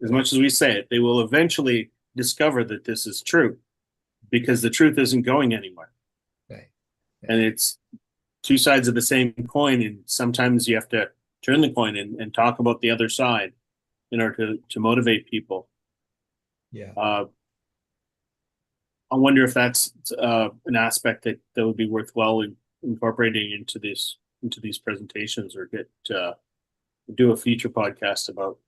as much as we say it. They will eventually discover that this is true, because the truth isn't going anywhere.
Right.
And it's two sides of the same coin, and sometimes you have to turn the coin and talk about the other side in order to motivate people.
Yeah.
I wonder if that's an aspect that would be worthwhile incorporating into these presentations, or do a future podcast about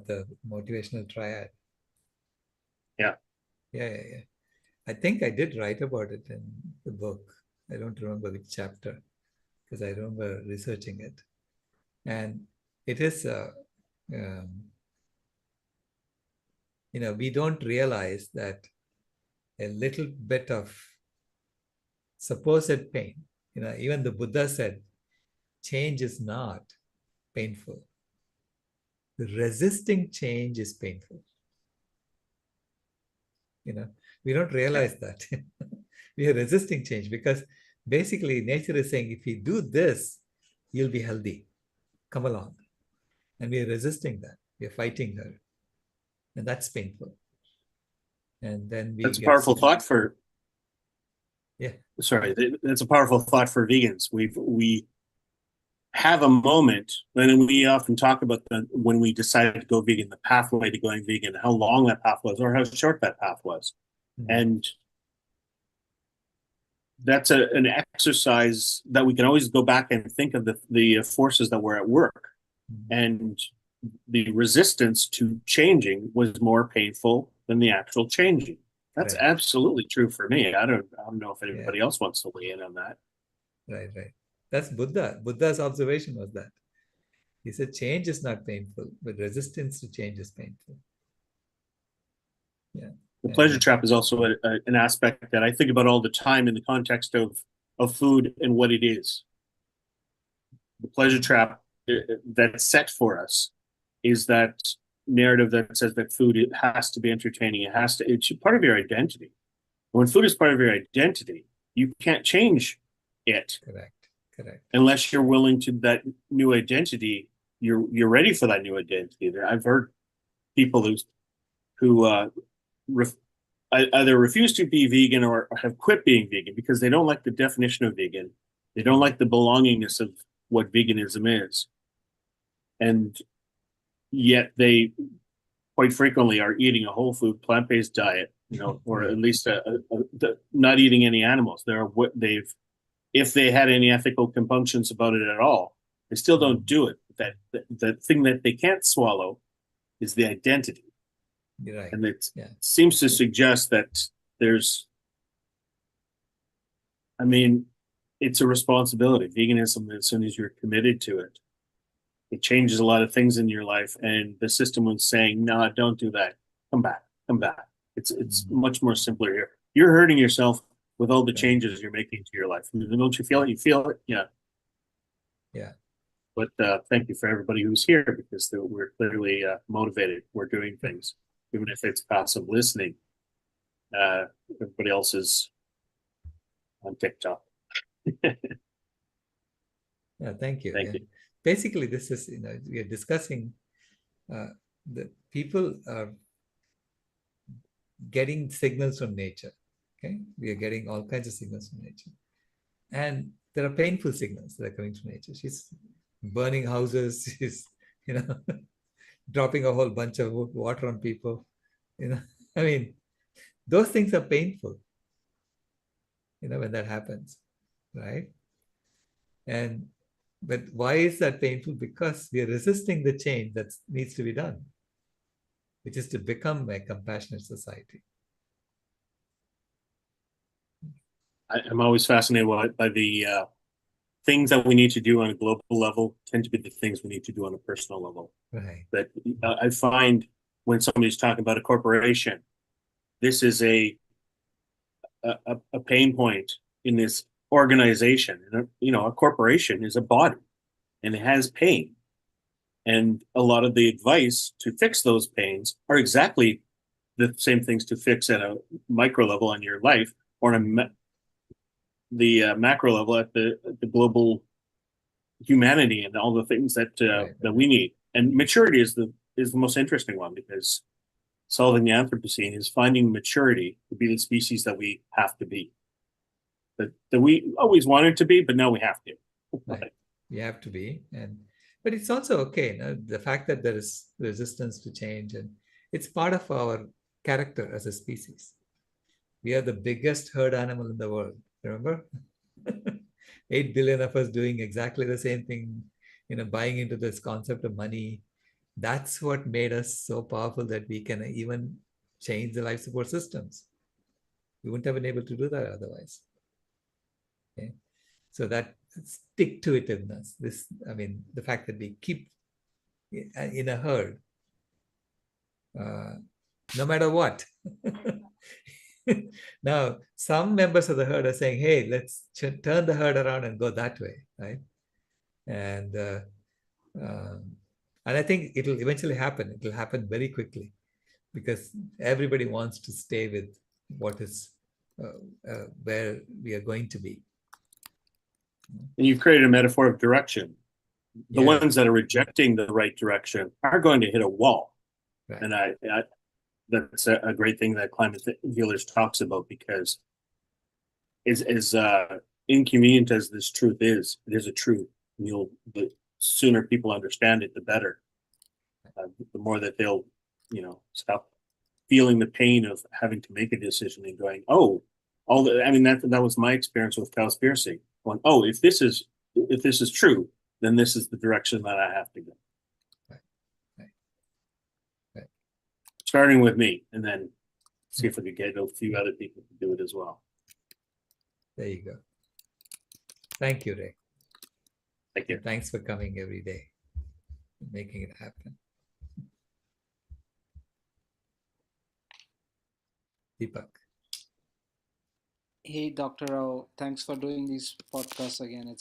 the motivational triad.
Yeah.
I think I did write about it in the book. I don't remember which chapter, because I remember researching it. And it is, we don't realize that a little bit of supposed pain, even the Buddha said, change is not painful. Resisting change is painful. We don't realize that. We are resisting change, because basically nature is saying, if you do this, you'll be healthy. Come along. And we are resisting that. We are fighting her. And that's painful. And then
that's a powerful thought for.
Yeah.
Sorry, that's a powerful thought for vegans. We have a moment, and we often talk about when we decided to go vegan, the pathway to going vegan, how long that path was, or how short that path was. And that's an exercise that we can always go back and think of the forces that were at work. And the resistance to changing was more painful than the actual changing. That's absolutely true for me. I don't know if anybody else wants to weigh in on that.
Right. That's Buddha. Buddha's observation was that. He said change is not painful, but resistance to change is painful. Yeah.
The pleasure trap is also an aspect that I think about all the time in the context of food and what it is. The pleasure trap that's set for us is that narrative that says that food, it has to be entertaining. It's part of your identity. When food is part of your identity, you can't change it.
Correct.
Unless you're willing to that new identity, you're ready for that new identity. I've heard people who either refuse to be vegan or have quit being vegan because they don't like the definition of vegan. They don't like the belongingness of what veganism is. And yet they quite frequently are eating a whole food plant-based diet, or at least not eating any animals. If they had any ethical compunctions about it at all, they still don't do it. that the thing that they can't swallow is the identity.
You're right.
And it
Yeah.
seems to suggest that there's, I mean, it's a responsibility. Veganism, as soon as you're committed to it, it changes a lot of things in your life. And the system was saying, no, don't do that. Come back, come back. It's much more simpler here. You're hurting yourself with all the
Right.
changes you're making to your life. Don't you feel it? You feel it? Yeah.
Yeah.
But thank you for everybody who's here, because we're clearly motivated. We're doing things, even if it's passive listening. Everybody else is on TikTok.
Yeah, thank you.
Thank
Yeah.
you.
Basically, this is, we are discussing the people are getting signals from nature. Okay, we are getting all kinds of signals from nature, and there are painful signals that are coming from nature. She's burning houses. She's, dropping a whole bunch of water on people. I mean, those things are painful. When that happens, right? But why is that painful? Because we are resisting the change that needs to be done, which is to become a compassionate society.
I'm always fascinated by the things that we need to do on a global level tend to be the things we need to do on a personal level.
Right.
That I find when somebody's talking about a corporation, this is a pain point in this organization. A corporation is a body, and it has pain. And a lot of the advice to fix those pains are exactly the same things to fix at a micro level on your life, or on the macro level at the global humanity and all the things that
Right.
that we need. And maturity is the most interesting one, because solving the Anthropocene is finding maturity to be the species that we have to be, that we always wanted to be, but now we have to.
Right. We have to be, but it's also okay. The fact that there is resistance to change, and it's part of our character as a species. We are the biggest herd animal in the world. Remember, 8 billion of us doing exactly the same thing. Buying into this concept of money. That's what made us so powerful that we can even change the life support systems. We wouldn't have been able to do that otherwise. Okay? So that stick-to-itiveness, the fact that we keep in a herd, no matter what. Now, some members of the herd are saying, hey, let's turn the herd around and go that way, right? And I think it'll eventually happen. It'll happen very quickly, because everybody wants to stay with what is where we are going to be.
And you've created a metaphor of direction. The
Yeah.
ones that are rejecting the right direction are going to hit a wall.
Right.
And I that's a great thing that Climate Healers talks about, because as inconvenient as this truth is, it is a truth. The sooner people understand it, the better. The more that they'll, stop feeling the pain of having to make a decision and going, oh, that was my experience with cowspiracy. Going, oh, if this is true, then this is the direction that I have to go.
Right.
Starting with me, and then see if we could get a few other people to do it as well.
There you go. Thank you, Ray.
Thank you.
And thanks for coming every day, making it happen. Deepak.
Hey, Dr. Rao, thanks for doing these podcasts again.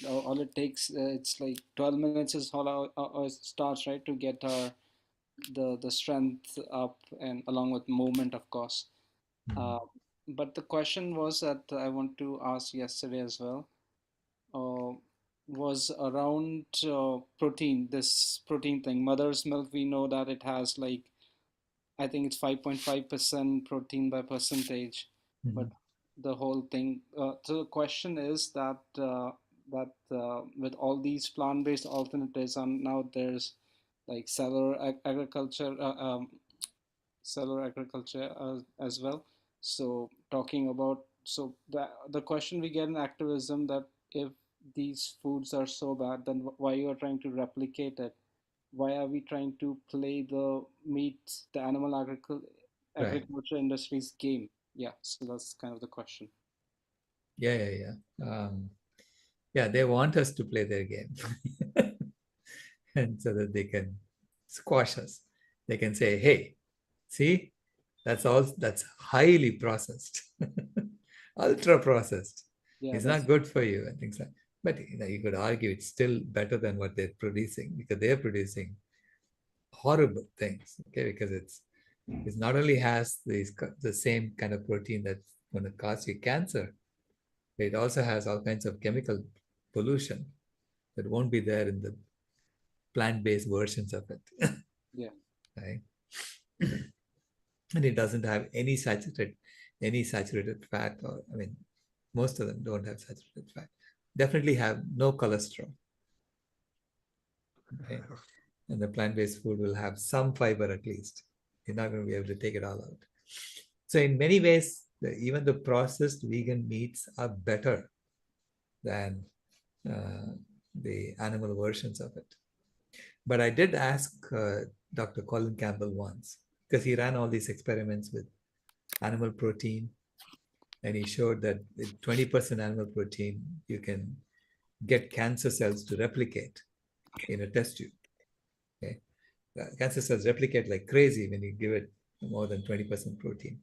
All it takes, it's like 12 minutes is all it starts, right, to get the strength up, and along with movement, of course. But the question was that I want to ask yesterday as well, was around protein, this protein thing. Mother's milk, we know that it has like, I think it's 5.5% protein by percentage, but the whole thing. So the question is that with all these plant-based alternatives, and now there's like cellular agriculture as well. So talking about, so the question we get in activism, that if these foods are so bad, then why you are trying to replicate it? Why are we trying to play the meat, the animal
Right.
agriculture industry's game? Yeah, so that's kind of the question.
Yeah. Yeah, they want us to play their game. And so that they can squash us. They can say, hey, see, that's highly processed, ultra processed.
Yeah,
It's
that's
not good for you and things like. But you could argue it's still better than what they're producing, because they're producing horrible things. Okay, because it not only has the same kind of protein that's going to cause you cancer, but it also has all kinds of chemical pollution that won't be there in the plant-based versions of it.
yeah.
Right? And it doesn't have any saturated fat, or I mean, most of them don't have saturated fat. Definitely have no cholesterol. Okay? And the plant-based food will have some fiber at least. You're not going to be able to take it all out. So in many ways, even the processed vegan meats are better than the animal versions of it. But I did ask Dr. Colin Campbell once, because he ran all these experiments with animal protein, and he showed that with 20% animal protein, you can get cancer cells to replicate in a test tube. Okay? Cancer cells replicate like crazy when you give it more than 20% protein,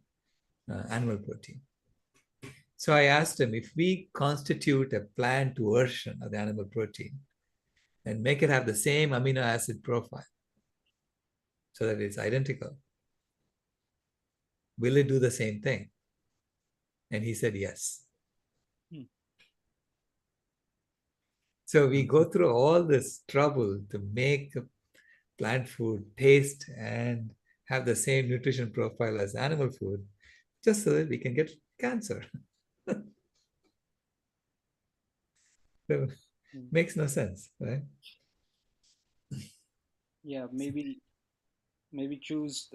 animal protein. So I asked him, if we constitute a plant version of the animal protein and make it have the same amino acid profile so that it's identical, will it do the same thing? And he said yes. So we go through all this trouble to make plant food taste and have the same nutrition profile as animal food, just so that we can get cancer. So makes no sense, right?
Yeah, maybe choose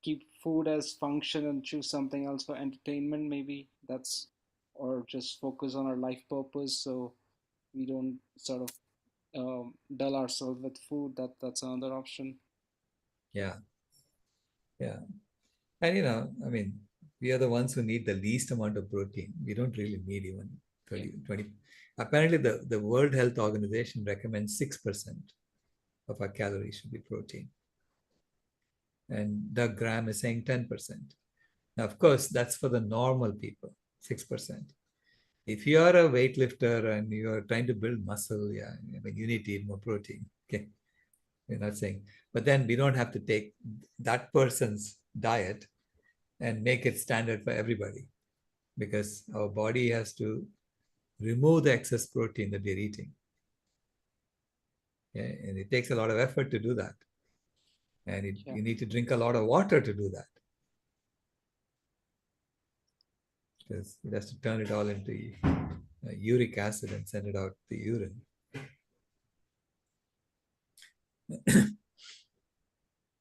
keep food as function and choose something else for entertainment, maybe that's, or just focus on our life purpose so we don't sort of dull ourselves with food. That's another option.
Yeah. And I mean, we are the ones who need the least amount of protein. We don't really need even 30, 20. Apparently, the World Health Organization recommends 6% of our calories should be protein. And Doug Graham is saying 10%. Now, of course, that's for the normal people, 6%. If you are a weightlifter and you are trying to build muscle, yeah, I mean, you need to eat more protein. Okay. We're not saying, but then we don't have to take that person's diet and make it standard for everybody, because our body has to remove the excess protein that we're eating. Okay? And it takes a lot of effort to do that. And you need to drink a lot of water to do that, because it has to turn it all into uric acid and send it out the urine.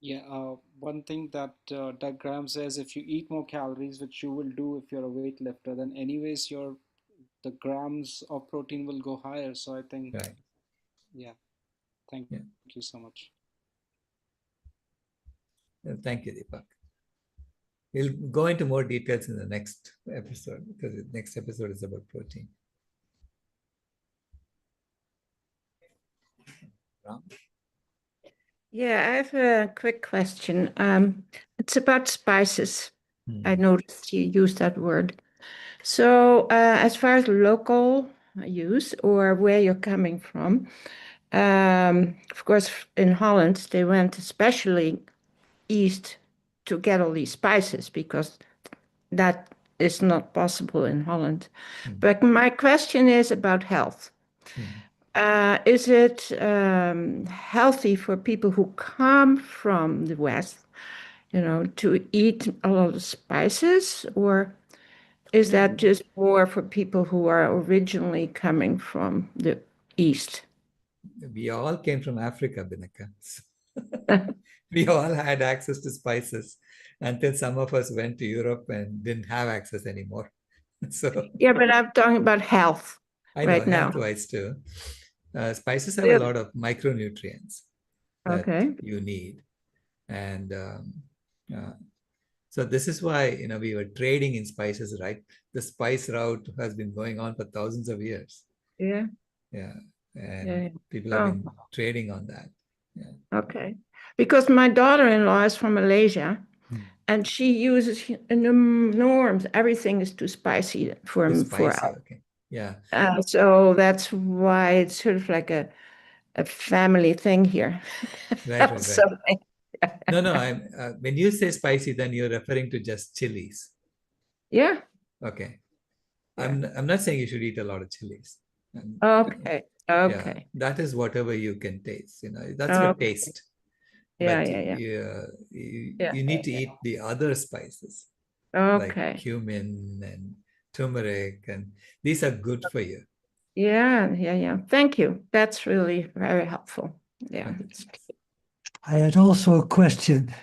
Yeah, one thing that Doug Graham says, if you eat more calories, which you will do if you're a weightlifter, then anyways the grams of protein will go higher. So I think,
right.
Yeah, thank you so much.
Thank you, Deepak. We'll go into more details in the next episode, because the next episode is about protein. Ram?
Yeah, I have a quick question. It's about spices. I noticed you used that word. So, as far as local use or where you're coming from, of course, in Holland, they went especially east to get all these spices because that is not possible in Holland. But my question is about health. Is it healthy for people who come from the West, to eat a lot of spices, or is that just more for people who are originally coming from the East?
We all came from Africa, Binaka. We all had access to spices until some of us went to Europe and didn't have access anymore. So
yeah, but I'm talking about health.
I know,
right
I have
now?
twice too. Spices have a
Really?
lot of micronutrients that
Okay.
you need. And uh, so this is why, we were trading in spices, right? The spice route has been going on for thousands of years.
Yeah.
Yeah. And
Yeah.
people have
Oh,
been trading on that. Yeah.
okay. Because my daughter-in-law is from Malaysia,
Hmm.
and she uses norms. Everything is too spicy for
Too
for
spicy. Okay. Yeah.
so that's why it's sort of like a family thing here.
Right, right,
So,
right. No, I'm when you say spicy, then you're referring to just chilies.
yeah.
Okay.
Yeah.
I'm not saying you should eat a lot of chilies. And,
Okay.
yeah,
Okay.
that is whatever you can taste. That's for
Okay.
taste.
Yeah.
But
Yeah. Yeah. Yeah.
you need to eat the other spices like
Okay.
cumin and turmeric, and these are good for you.
Yeah. Yeah. Yeah. Thank you. That's really very helpful. Yeah.
I had also a question,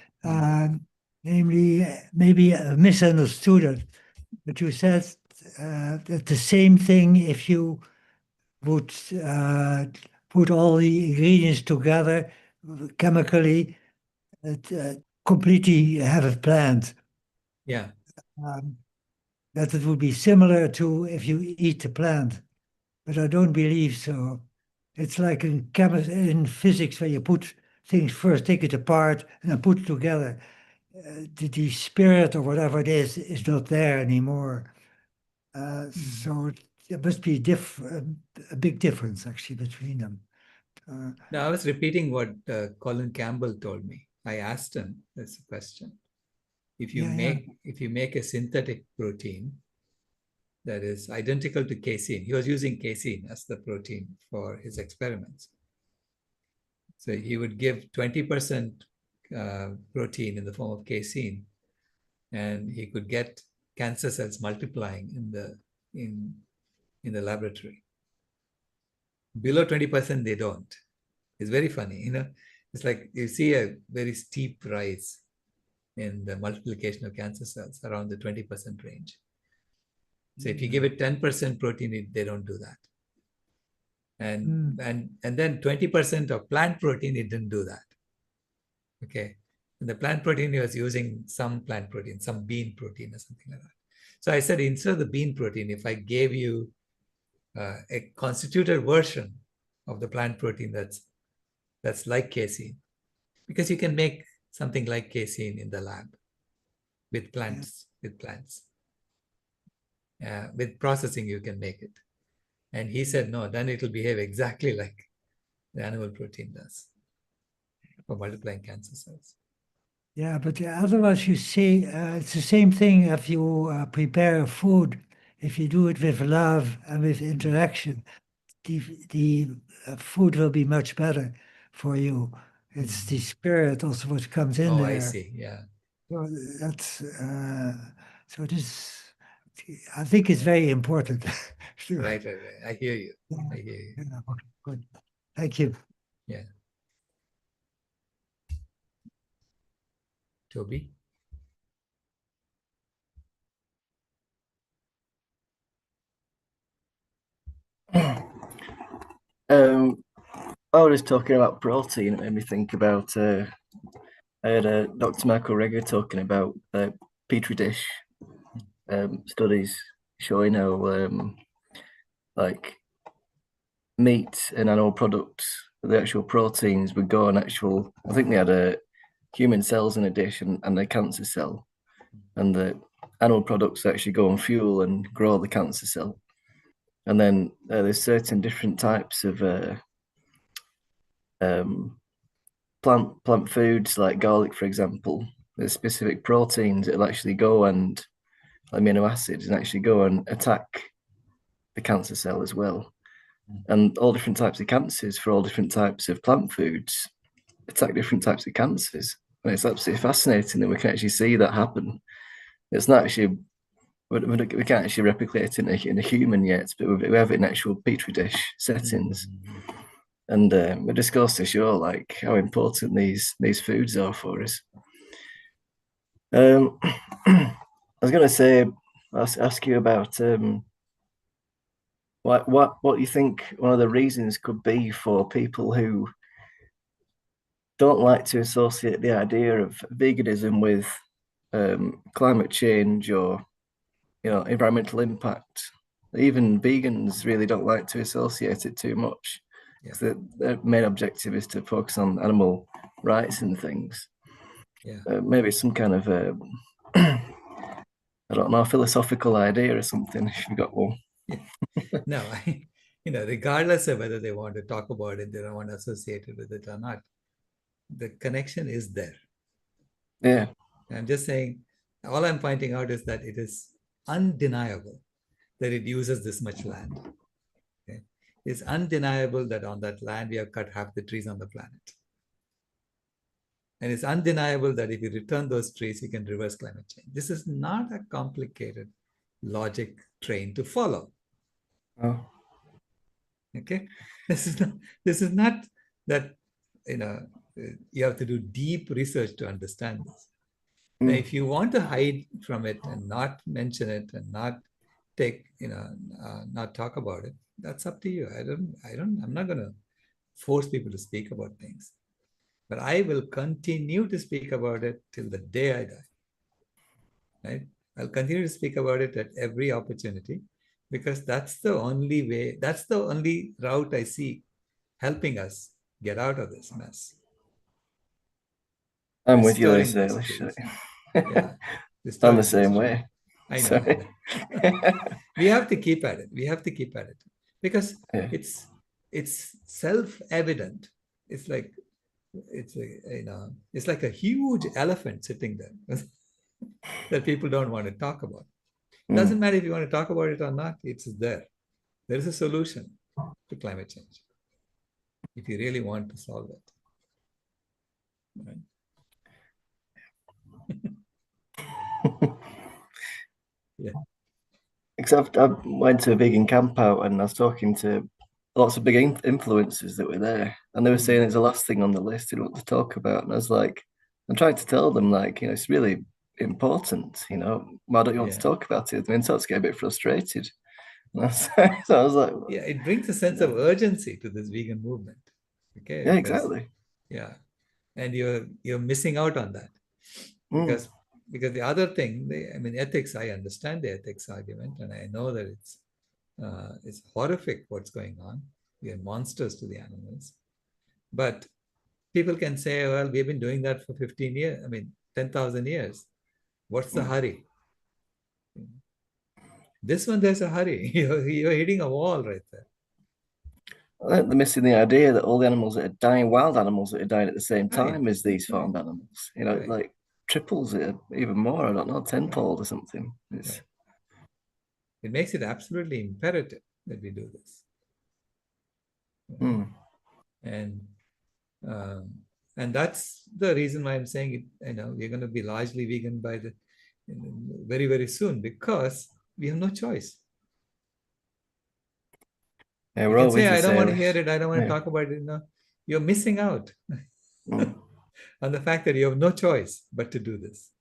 namely, maybe I misunderstood it, but you said that the same thing if you would put all the ingredients together chemically, completely have a plant.
Yeah.
That it would be similar to if you eat the plant, but I don't believe so. It's like in physics where you put things first, take it apart, and then put it together. The spirit or whatever it is not there anymore. So there must be a big difference actually between them.
Now, I was repeating what Colin Campbell told me. I asked him this question. If you make a synthetic protein that is identical to casein, he was using casein as the protein for his experiments. So he would give 20% protein in the form of casein, and he could get cancer cells multiplying in the laboratory. Below 20%, they don't. It's very funny, It's like you see a very steep rise in the multiplication of cancer cells around the 20% range. So if you give it 10% protein, they don't do that. And then 20% of plant protein, it didn't do that. Okay. And the plant protein, he was using some plant protein, some bean protein or something like that. So I said, instead of the bean protein, if I gave you a constituted version of the plant protein that's like casein, because you can make something like casein in the lab with plants. With processing, you can make it. And he said, no, then it'll behave exactly like the animal protein does for multiplying cancer cells.
Yeah, but otherwise you say it's the same thing if you prepare food. If you do it with love and with interaction, the food will be much better for you. It's the spirit also what comes in there.
I see. Yeah.
So that's so this. I think it's very important.
Right. I hear you. I hear you.
Yeah, okay, good. Thank you.
Yeah. Toby?
I was talking about protein. It made me think about. I heard Dr. Michael Reger talking about petri dish studies showing how like meat and animal products, the actual proteins would go on actual. I think they had human cells in a dish and a cancer cell, and the animal products actually go on fuel and grow the cancer cell. And then there's certain different types of plant foods like garlic, for example. There's specific proteins that'll actually go and amino acids and actually go and attack the cancer cell as well. And all different types of cancers for all different types of plant foods attack different types of cancers. And it's absolutely fascinating that we can actually see that happen. It's not actually, we can't actually replicate it in a human yet, but we have it in actual petri dish settings. And it just goes to show like how important these foods are for us. I was going to say, ask you about What do you think one of the reasons could be for people who don't like to associate the idea of veganism with climate change or environmental impact? Even vegans really don't like to associate it too much.
Yeah.
Their main objective is to focus on animal rights and things.
Yeah.
Maybe some kind of I don't know, philosophical idea or something, if you've got one.
Yeah. No, regardless of whether they want to talk about it, they don't want to associate it with it or not, the connection is there.
Yeah.
I'm just saying, all I'm pointing out is that it is undeniable that it uses this much land. Okay? It's undeniable that on that land we have cut half the trees on the planet. And it's undeniable that if you return those trees, you can reverse climate change. This is not a complicated logic train to follow.
Oh.
Okay, this is not that you have to do deep research to understand this. Now, if you want to hide from it and not mention it and not take not talk about it, that's up to you. I'm not going to force people to speak about things, but I will continue to speak about it till the day I die. Right? I'll continue to speak about it at every opportunity, because that's the only way, that's the only route I see helping us get out of this mess.
I'm with you there,
Restoring those
Sailesh.
trees. Yeah,
I'm the
restoring
same
those
way.
trees. I know. We have to keep at it. We have to keep at it, because it's self-evident. It's like it's like a huge elephant sitting there that people don't want to talk about. Doesn't matter if you want to talk about it or not, it's there. There is a solution to climate change if you really want to solve it. Right? Yeah.
Except I went to a vegan camp out and I was talking to lots of big influencers that were there, and they were saying it's the last thing on the list they want to talk about. And I was like, I'm trying to tell them, like, it's really important. Why don't you want to talk about it? I mean, starts to get a bit frustrated. So I was like,
yeah, it brings a sense of urgency to this vegan movement. Okay.
Yeah, exactly.
Yeah, and you're missing out on that because the other thing, ethics. I understand the ethics argument, and I know that it's horrific what's going on. We are monsters to the animals, but people can say, well, we've been doing that for 15 years. 10,000 years. What's the hurry? This one, there's a hurry. You're hitting a wall right there.
I think they're missing the idea that all the animals that are dying, wild animals that are dying at the same time as these farmed animals, it like triples it even more. I don't know, tenfold or something.
It makes it absolutely imperative that we do this. And that's the reason why I'm saying it. We're going to be largely vegan by the very, very soon, because we have no choice.
Yeah,
you can say, I don't want to hear it, I don't want to talk about it. You're missing out on the fact that you have no choice but to do this.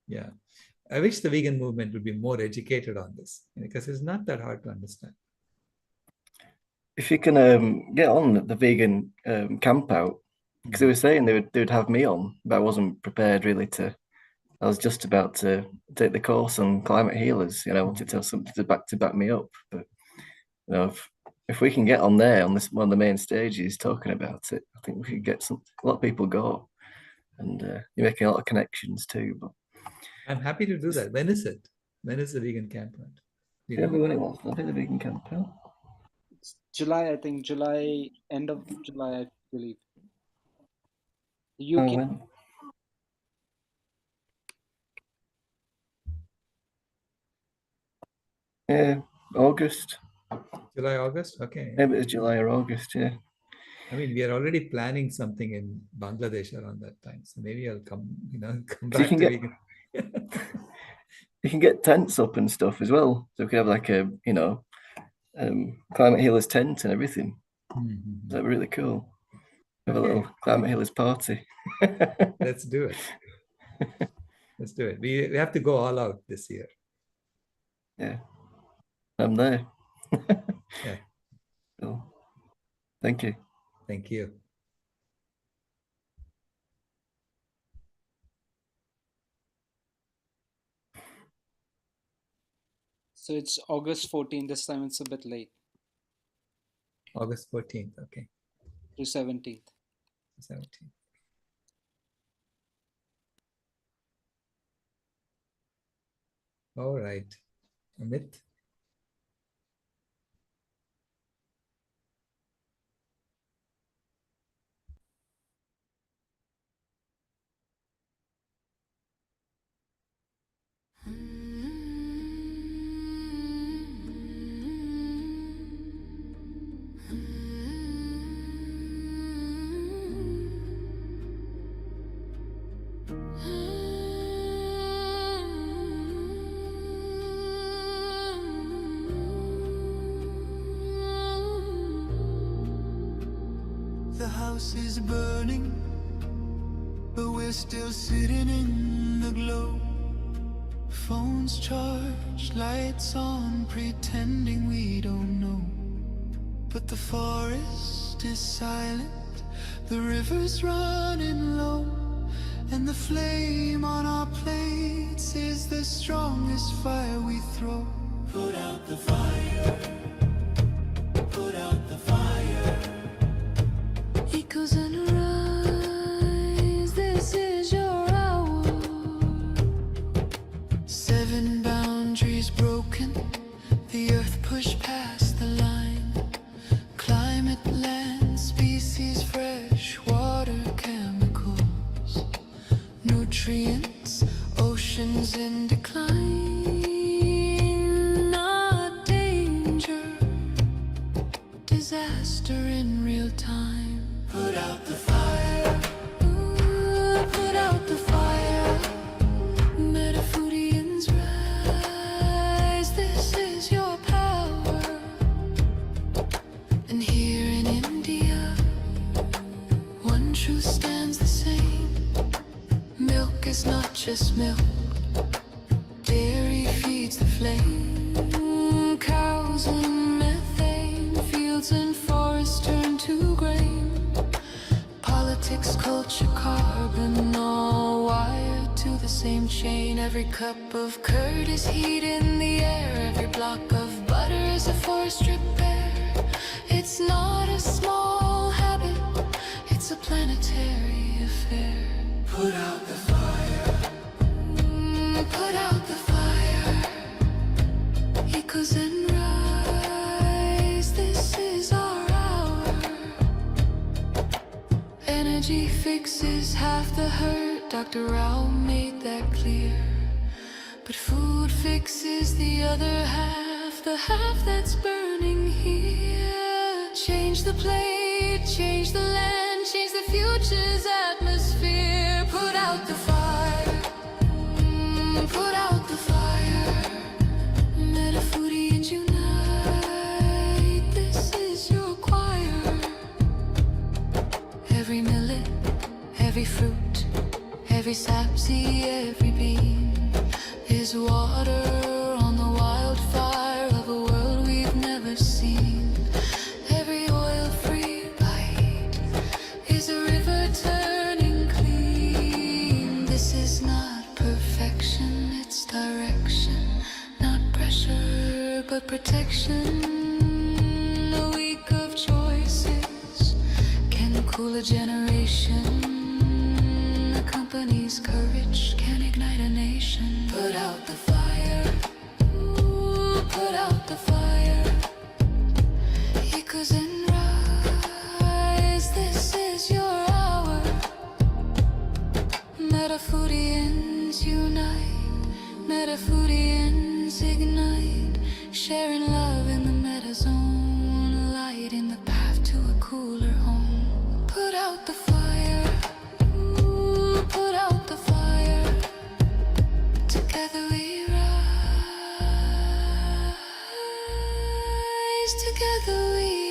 Yeah. I wish the vegan movement would be more educated on this, because it's not that hard to understand.
If you can get on the vegan camp out, because they were saying they would have me on, but I wasn't prepared really to. I was just about to take the course on climate healers. I wanted to have something to back me up. But if we can get on there on this one of the main stages talking about it, I think we could get a lot of people go, and you're making a lot of connections too. But
I'm happy to do that. When is it? When is the vegan camp out?
Yeah, when it was. I think the vegan camp out.
It's July, I think. July, end of July, I believe. UK.
When? Yeah, August.
July, August? Okay.
Maybe it's July or August, yeah.
We are already planning something in Bangladesh around that time. So maybe I'll come back
to
vegan.
You can get tents up and stuff as well. So we can have like a, climate healers tent and everything. That'd be really cool. Have a little climate healers party.
Let's do it. Let's do it. We have to go all out this year.
Yeah. I'm there.
Yeah.
Cool. Thank you.
Thank you.
So it's August 14th. This time it's a bit late.
August 14th. Okay.
To 17th.
17th. All right. Amit?
The house is burning, but we're still sitting in the glow. Phones charged, lights on, pretending we don't know. But the forest is silent, the river's running low, and the flame on our plates is the strongest fire we throw. Put out the fire, put out the fire. Echoes and rise, this is your hour. 7 boundaries broken, the earth pushed past the line. Climate, land, species, fresh water, chemicals, nutrients, oceans in decline. Not danger, disaster in real time. Put out the fire, ooh, put out the fire. Metaphorians rise, this is your power. And here in India, one truth stands the same. Milk is not just milk, dairy feeds the flame. Cows and methane, fields and forests turn to grain. Politics, culture, carbon, all wired to the same chain. Every cup of curd is heat in the air. Every block of butter is a forest repair. It's not a small habit, it's a planetary affair. Put out the fire, put out the fire. Echoes and rise, this is our hour. Energy fixes half the hurt, Dr. Rao made that clear. But food fixes the other half, the half that's burning here. Change the plate, change the land, change the future's atmosphere. Put out the fire, put out the fire. Metaphorians unite, this is your choir. Every millet, every fruit, every sapseed, every bean is water on the wildfire of a world we've never seen. Every oil-free bite is a river turning clean. This is not perfection, it's direction. Not pressure, but protection. A week of choices can cool a generation. A company's courage can ignite a nation. Put out the fire, ooh, put out the fire. Echoes and rise, this is your hour. Metaphorians unite, Metaphorians ignite, sharing love in the metazone, lighting the path to a cooler home. Put out the fire, ooh, put out the fire. Together we rise, together we